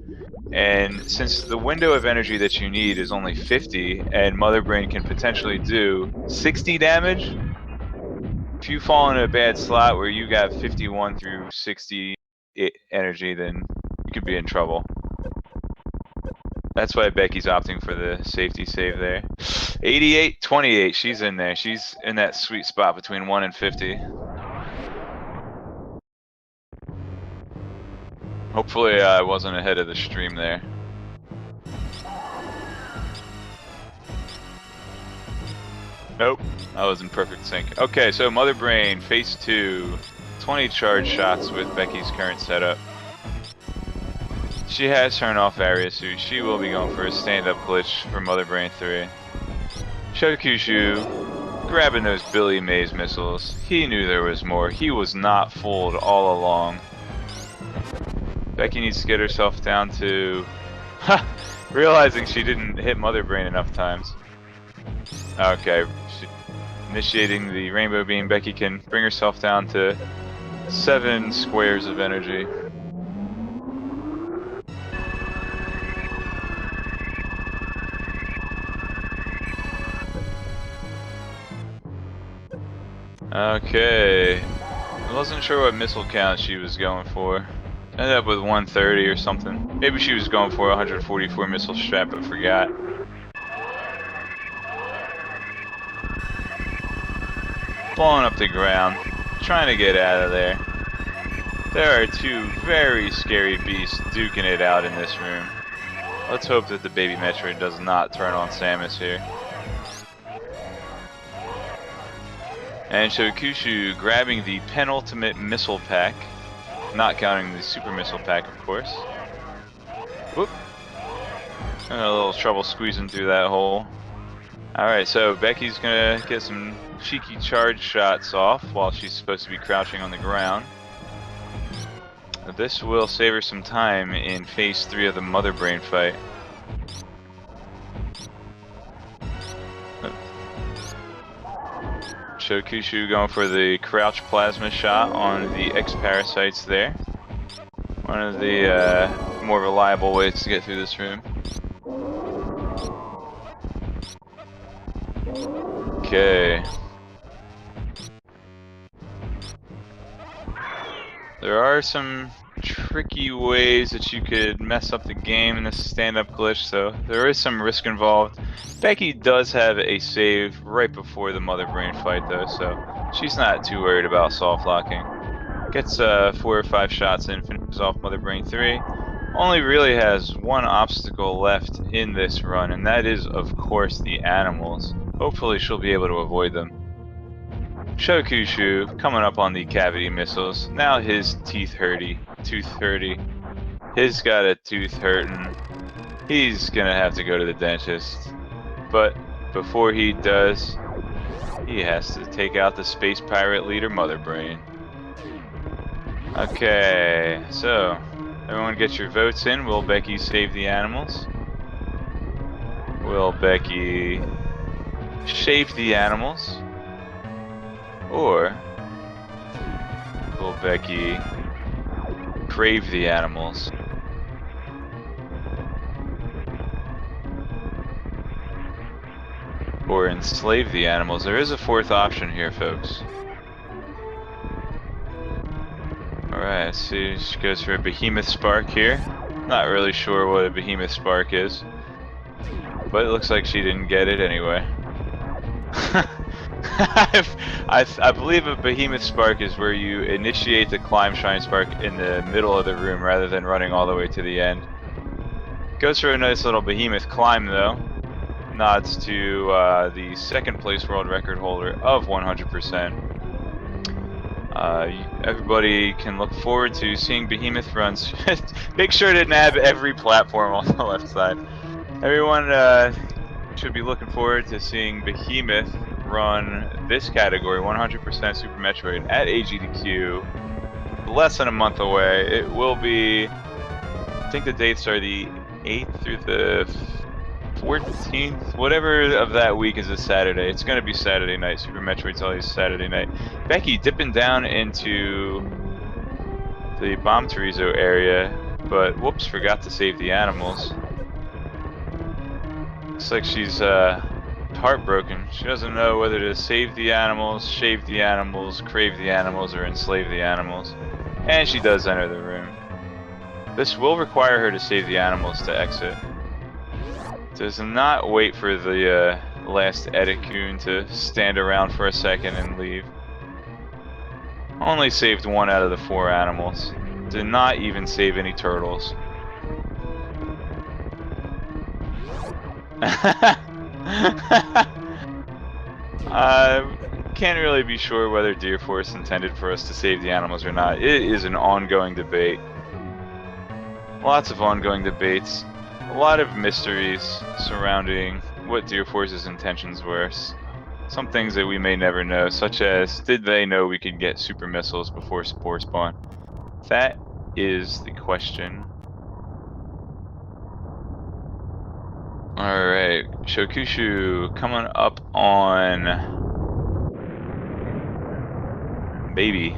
And since the window of energy that you need is only 50, and Mother Brain can potentially do 60 damage, if you fall in a bad slot where you got 51 through 60 energy, then you could be in trouble. That's why Becky's opting for the safety save there. 88-28, she's in there. She's in that sweet spot between 1 and 50. Hopefully I wasn't ahead of the stream there. Nope, I was in perfect sync. Okay, so Mother Brain, phase 2, 20 charge shots with Becky's current setup. She has turned off Various Suit. She will be going for a stand-up glitch for Mother Brain 3. Shokushuu grabbing those Billy Mays missiles. He knew there was more. He was not fooled all along. Becky needs to get herself down to realizing she didn't hit Mother Brain enough times. Okay, initiating the Rainbow Beam. Becky can bring herself down to 7 squares of energy. Okay, I wasn't sure what missile count she was going for. Ended up with 130 or something. Maybe she was going for 144 missile strap, but forgot. Blowing up the ground. trying to get out of there. There are two very scary beasts duking it out in this room. Let's hope that the baby Metroid does not turn on Samus here. And Shokushuu grabbing the penultimate missile pack, not counting the super missile pack, of course. Whoop. And a little trouble squeezing through that hole. Alright, so Becky's gonna get some cheeky charge shots off while she's supposed to be crouching on the ground. This will save her some time in phase 3 of the Mother Brain fight. Shokushuu going for the crouch plasma shot on the X-Parasites there. One of the more reliable ways to get through this room. Okay. There are some tricky ways that you could mess up the game in this stand-up glitch, so there is some risk involved. Becky does have a save right before the Mother Brain fight though, so she's not too worried about soft locking. Gets 4 or 5 shots in, finishes off Mother Brain 3. Only really has one obstacle left in this run, and that is, of course, the animals. Hopefully she'll be able to avoid them. Shokushuu coming up on the cavity missiles. Now his tooth hurty. He's got a tooth hurting. He's gonna have to go to the dentist. But before he does, he has to take out the space pirate leader Mother Brain. Okay, so everyone get your votes in. Will Becky save the animals? Will Becky shave the animals? Or will Becky crave the animals? Or enslave the animals? There is a fourth option here, folks. Alright, let's see. She goes for a behemoth spark here. Not really sure what a behemoth spark is, but it looks like she didn't get it anyway. I believe a behemoth spark is where you initiate the climb shrine spark in the middle of the room rather than running all the way to the end. Goes for a nice little behemoth climb though. Nods to the second place world record holder of 100%. Everybody can look forward to seeing behemoth runs. Make sure to nab every platform on the left side. Everyone should be looking forward to seeing behemoth run this category, 100% Super Metroid, at AGDQ, less than a month away. It will be, I think the dates are the 8th through the 14th, whatever of that week is a Saturday. It's going to be Saturday night. Super Metroid's always Saturday night. Becky dipping down into the Bomb Chorizo area, but whoops, forgot to save the animals. Looks like she's heartbroken. She doesn't know whether to save the animals, shave the animals, crave the animals, or enslave the animals. And she does enter the room. This will require her to save the animals to exit. Does not wait for the last Edikun to stand around for a second and leave. Only saved 1 out of the 4 animals. Did not even save any turtles. Can't really be sure whether Deer Force intended for us to save the animals or not. It is an ongoing debate. Lots of ongoing debates. A lot of mysteries surrounding what Deer Force's intentions were. Some things that we may never know, such as, did they know we could get super missiles before Spore Spawn? That is the question. Alright, Shokushuu coming up on Baby.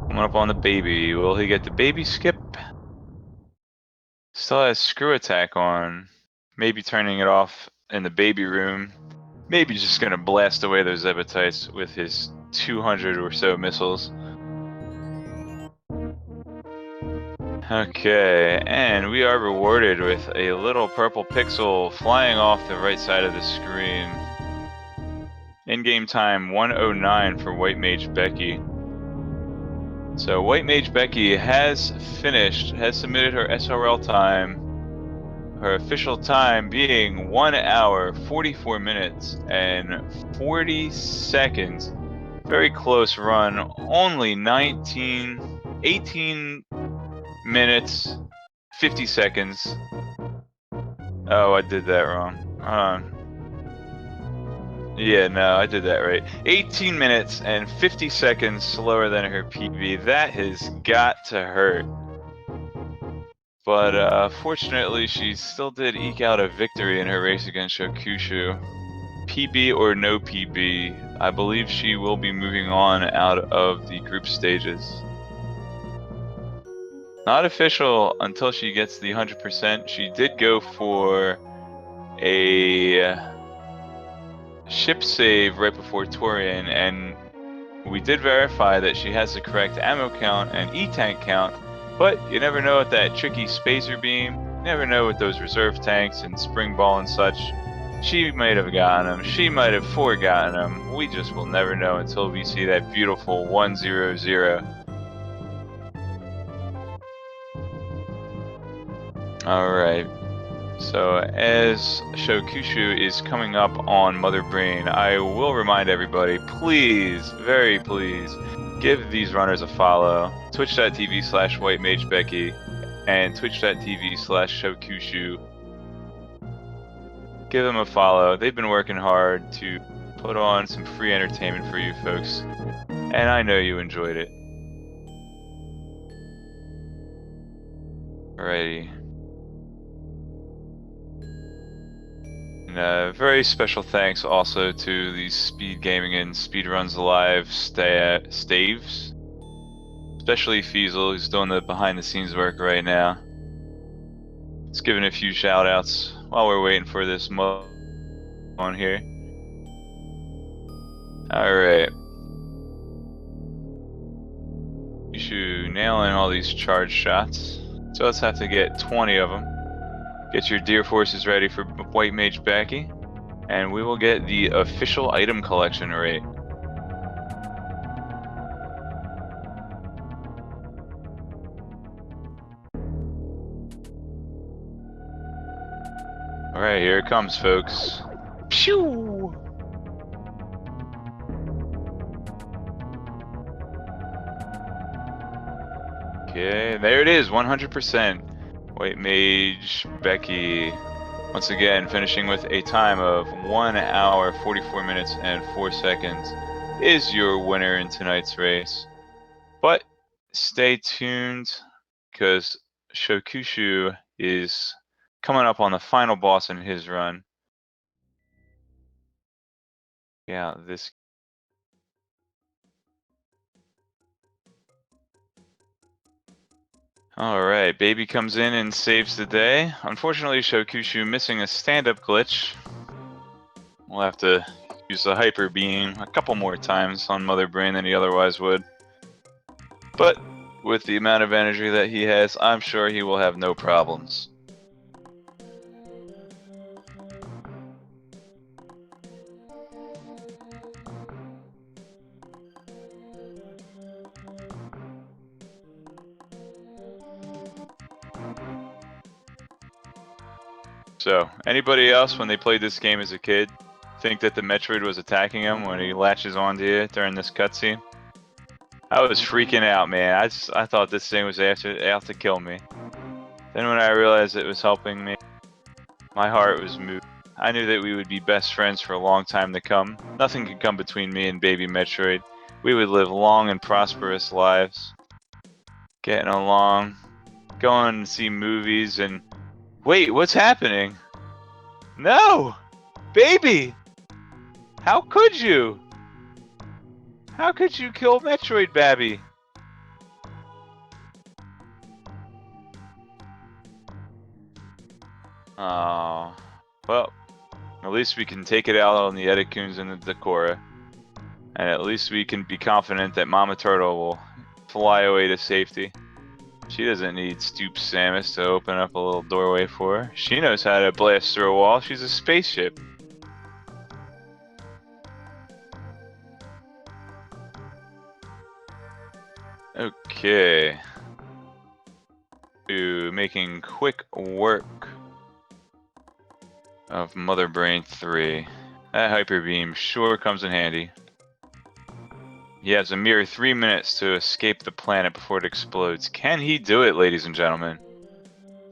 Coming up on the baby. Will he get the baby skip? Still has screw attack on. Maybe turning it off in the baby room. Maybe just gonna blast away those Zebatites with his 200 or so missiles. Okay, and we are rewarded with a little purple pixel flying off the right side of the screen. In-game time 109 for WhiteMageBecky. So WhiteMageBecky has submitted her SRL time. Her official time being 1 hour, 44 minutes, and 40 seconds. Very close run, only 18 minutes, 50 seconds. Oh, I did that wrong. Yeah, no, I did that right. 18 minutes and 50 seconds slower than her PB. That has got to hurt. But fortunately, she still did eke out a victory in her race against Shokushuu. PB or no PB, I believe she will be moving on out of the group stages. Not official until she gets the 100%. She did go for a ship save right before Torian, and we did verify that she has the correct ammo count and E-tank count, but you never know with that tricky spacer beam. You never know with those reserve tanks and spring ball and such. She might have gotten them. She might have forgotten them. We just will never know until we see that beautiful 100. Alright. So as Shokushuu is coming up on Mother Brain, I will remind everybody, please, very please, give these runners a follow. Twitch.tv/WhiteMageBecky and Twitch.tv/Shokushuu. Give them a follow. They've been working hard to put on some free entertainment for you folks, and I know you enjoyed it. Alrighty. And very special thanks also to the Speed Gaming and Speedruns Live staves, especially Feasel, who's doing the behind-the-scenes work right now. Let's give a few shout-outs while we're waiting for this on here. Alright. Shokushuu nailing all these charge shots. So let's have to get 20 of them. Get your deer forces ready for WhiteMageBecky, and we will get the official item collection rate. Alright, here it comes, folks. Pew! Okay, there it is, 100%. WhiteMageBecky, once again, finishing with a time of 1 hour, 44 minutes, and 4 seconds, is your winner in tonight's race. But stay tuned, because Shokushuu is coming up on the final boss in his run. Yeah, this. Alright, Baby comes in and saves the day. Unfortunately, Shokushuu missing a stand-up glitch. We'll have to use the Hyper Beam a couple more times on Mother Brain than he otherwise would. But with the amount of energy that he has, I'm sure he will have no problems. So, anybody else, when they played this game as a kid, think that the Metroid was attacking him when he latches onto you during this cutscene? I was freaking out, man. I thought this thing was out to kill me. Then when I realized it was helping me, my heart was moved. I knew that we would be best friends for a long time to come. Nothing could come between me and baby Metroid. We would live long and prosperous lives. Getting along, going to see movies, and... Wait, what's happening? No! Baby! How could you? How could you kill Metroid Babby? Oh, well, at least we can take it out on the Edikuns and the Decora. And at least we can be confident that Mama Turtle will fly away to safety. She doesn't need Stoop Samus to open up a little doorway for her. She knows how to blast through a wall. She's a spaceship. Okay. To making quick work of Mother Brain 3. That Hyper Beam sure comes in handy. He has a mere 3 minutes to escape the planet before it explodes. Can he do it, ladies and gentlemen?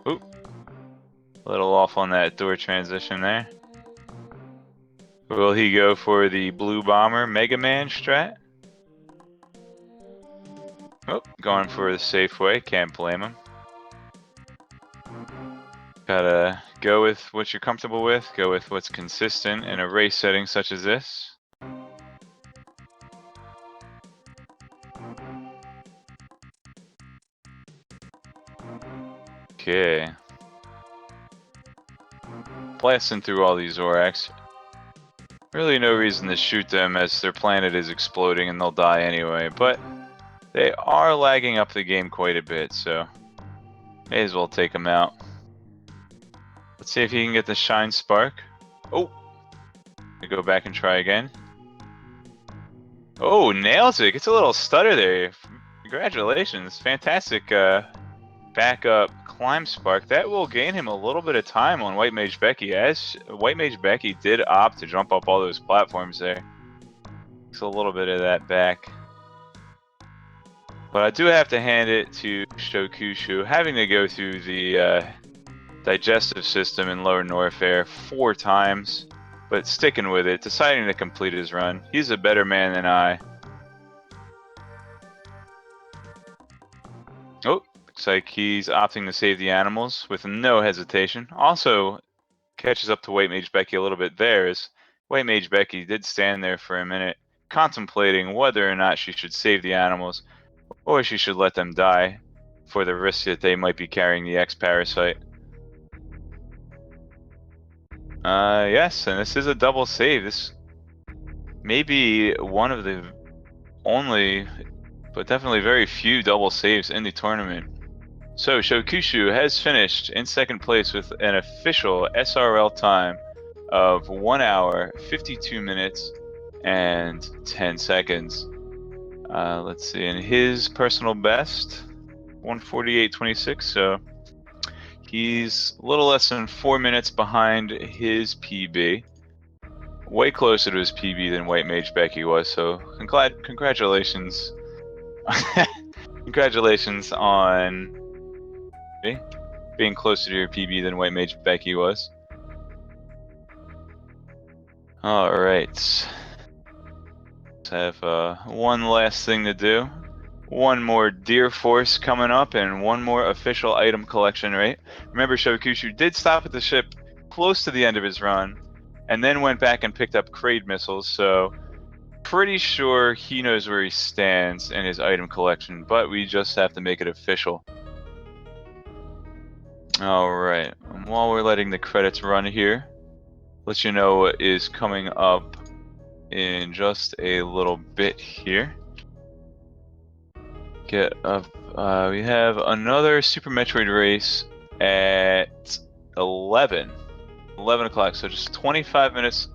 Oop. A little off on that door transition there. Will he go for the Blue Bomber Mega Man strat? Oh, going for the safe way. Can't blame him. Gotta go with what you're comfortable with. Go with what's consistent in a race setting such as this. Okay. Blasting through all these Zorax. Really no reason to shoot them as their planet is exploding and they'll die anyway, but they are lagging up the game quite a bit, so may as well take them out. Let's see if he can get the Shine Spark. Oh! Go back and try again. Oh, nails it! Gets a little stutter there. Congratulations. Fantastic backup climb spark. That will gain him a little bit of time on WhiteMageBecky, as WhiteMageBecky did opt to jump up all those platforms there. Takes a little bit of that back. But I do have to hand it to Shokushuu, having to go through the digestive system in Lower Norfair 4 times, but sticking with it, deciding to complete his run. He's a better man than I. Oh, looks like he's opting to save the animals with no hesitation. Also catches up to WhiteMageBecky a little bit there, as WhiteMageBecky did stand there for a minute, contemplating whether or not she should save the animals, or she should let them die for the risk that they might be carrying the X-Parasite. Yes, and this is a double save. This may be one of the only, but definitely very few double saves in the tournament. So Shokushuu has finished in second place with an official SRL time of 1 hour, 52 minutes, and 10 seconds. Let's see, and his personal best, 148.26, so he's a little less than 4 minutes behind his PB. Way closer to his PB than WhiteMageBecky was, so congratulations. Congratulations on being closer to your PB than WhiteMageBecky was. Alright. Let's have one last thing to do. One more Deer Force coming up and one more official item collection rate. Remember, Shokushuu did stop at the ship close to the end of his run and then went back and picked up Kraid missiles, so pretty sure he knows where he stands in his item collection, but we just have to make it official. Alright, while we're letting the credits run here, let you know what is coming up in just a little bit here. We have another Super Metroid race at 11 o'clock, so just 25 minutes.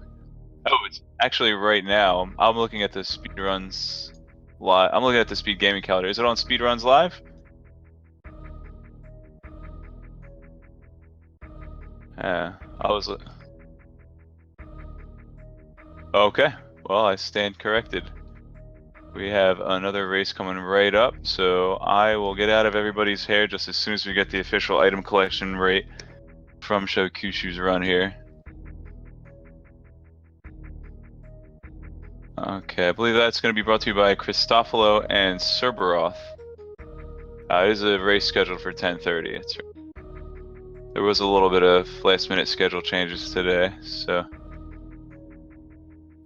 Oh, it's actually right now. I'm looking at the speedruns live. I'm looking at the Speed Gaming calendar. Is it on Speedruns Live? I was. Okay. Well, I stand corrected. We have another race coming right up, so I will get out of everybody's hair just as soon as we get the official item collection rate from Shokushuu's run here. Okay, I believe that's going to be brought to you by Christofalo and Cerberoth. It is a race scheduled for 10:30. There was a little bit of last-minute schedule changes today, so.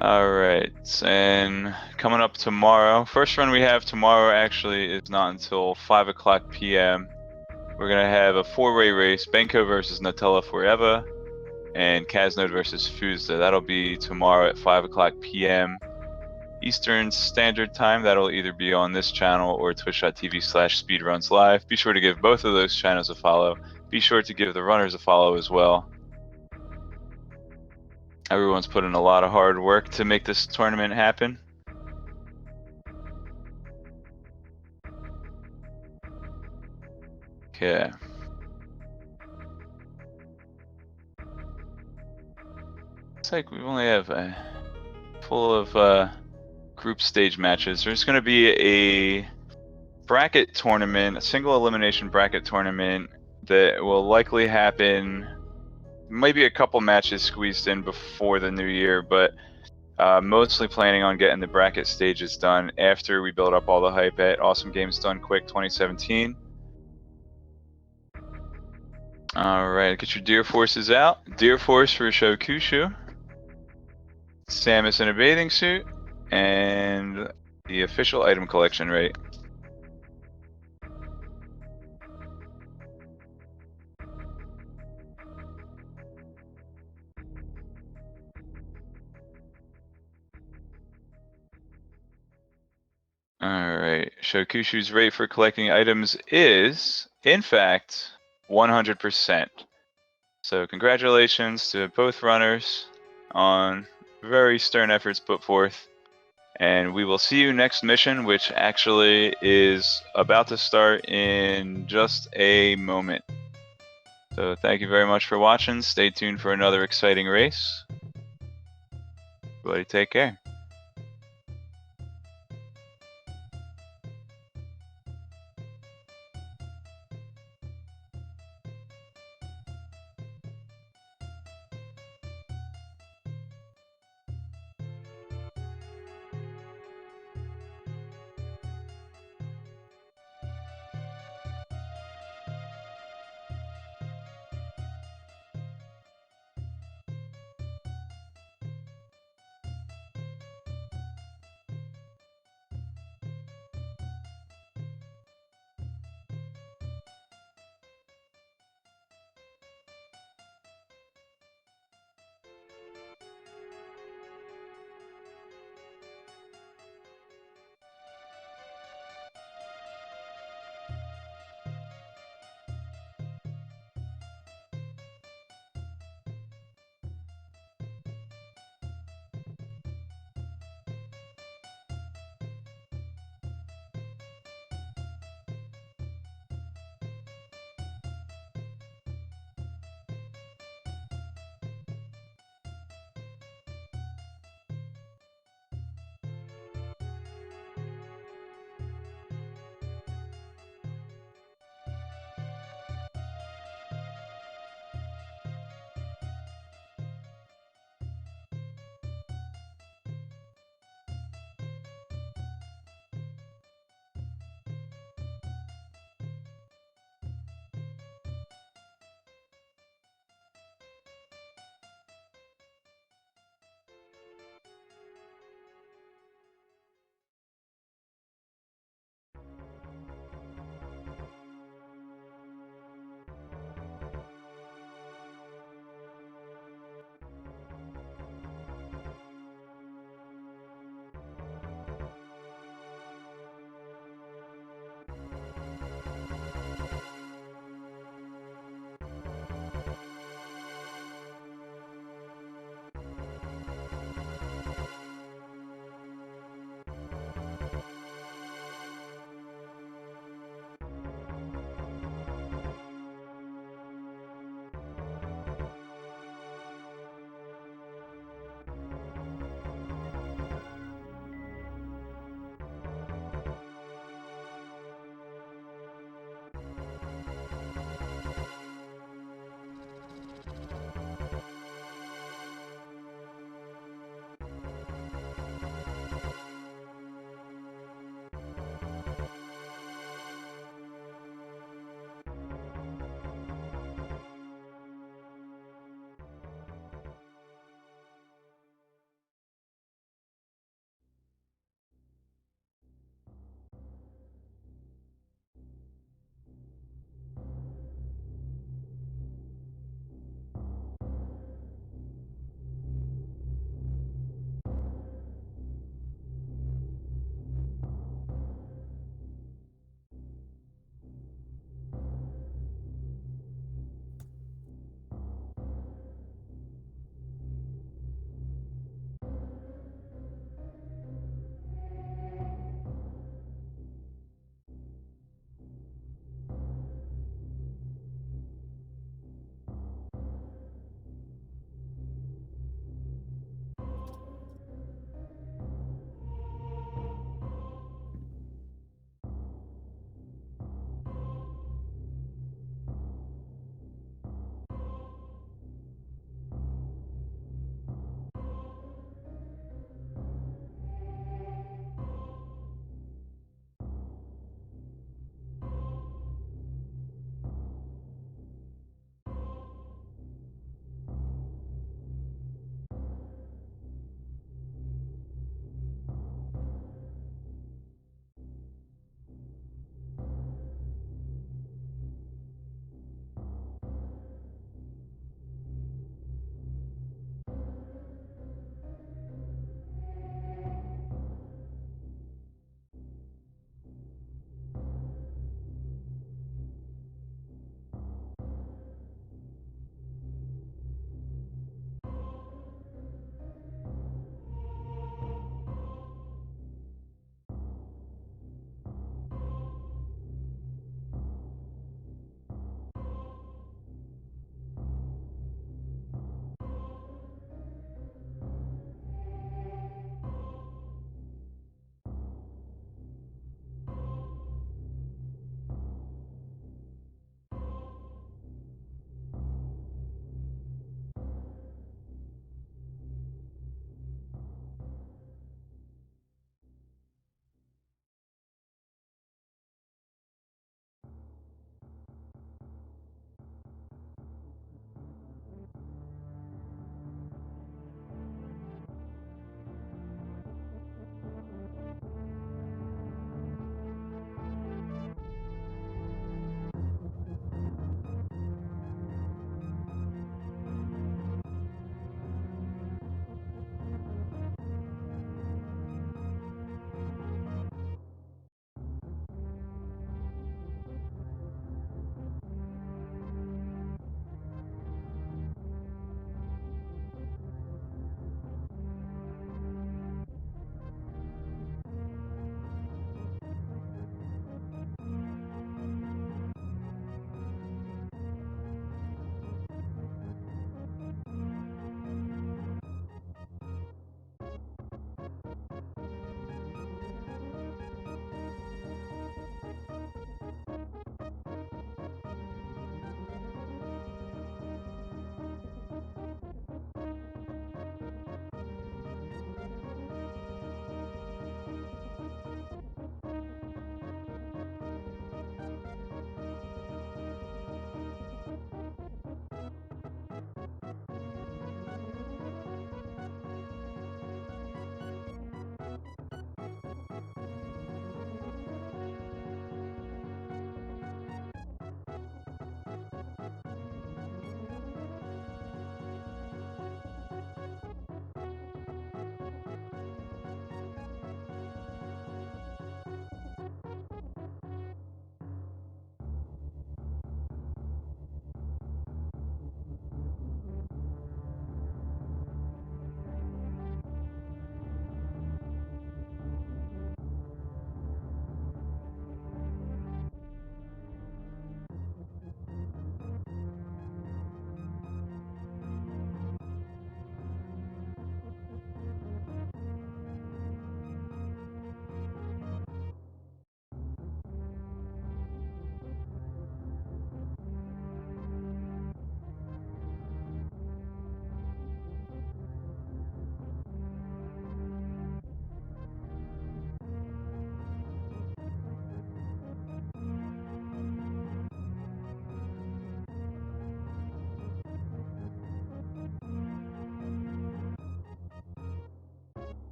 Alright, and coming up tomorrow, first run we have tomorrow actually is not until 5 o'clock p.m. We're going to have a 4-way race, Benko versus Nutella Forever, and Kaznode versus Fuzda. That'll be tomorrow at 5 o'clock p.m. Eastern Standard Time. That'll either be on this channel or twitch.tv/speedrunslive. Be sure to give both of those channels a follow. Be sure to give the runners a follow as well. Everyone's put in a lot of hard work to make this tournament happen. Okay. Looks like we only have a full of group stage matches. There's going to be a bracket tournament, a single elimination bracket tournament that will likely happen. Maybe a couple matches squeezed in before the new year, but mostly planning on getting the bracket stages done after we build up all the hype at Awesome Games Done Quick 2017. Alright, get your Deer Forces out. Deer Force for Shokushuu. Samus in a bathing suit. And the official item collection rate. Alright, Shokushu's rate for collecting items is, in fact, 100%. So congratulations to both runners on very stern efforts put forth. And we will see you next mission, which actually is about to start in just a moment. So thank you very much for watching. Stay tuned for another exciting race. Everybody take care.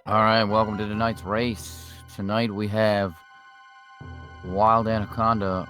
All right, welcome to tonight's race. Tonight we have Wild Anaconda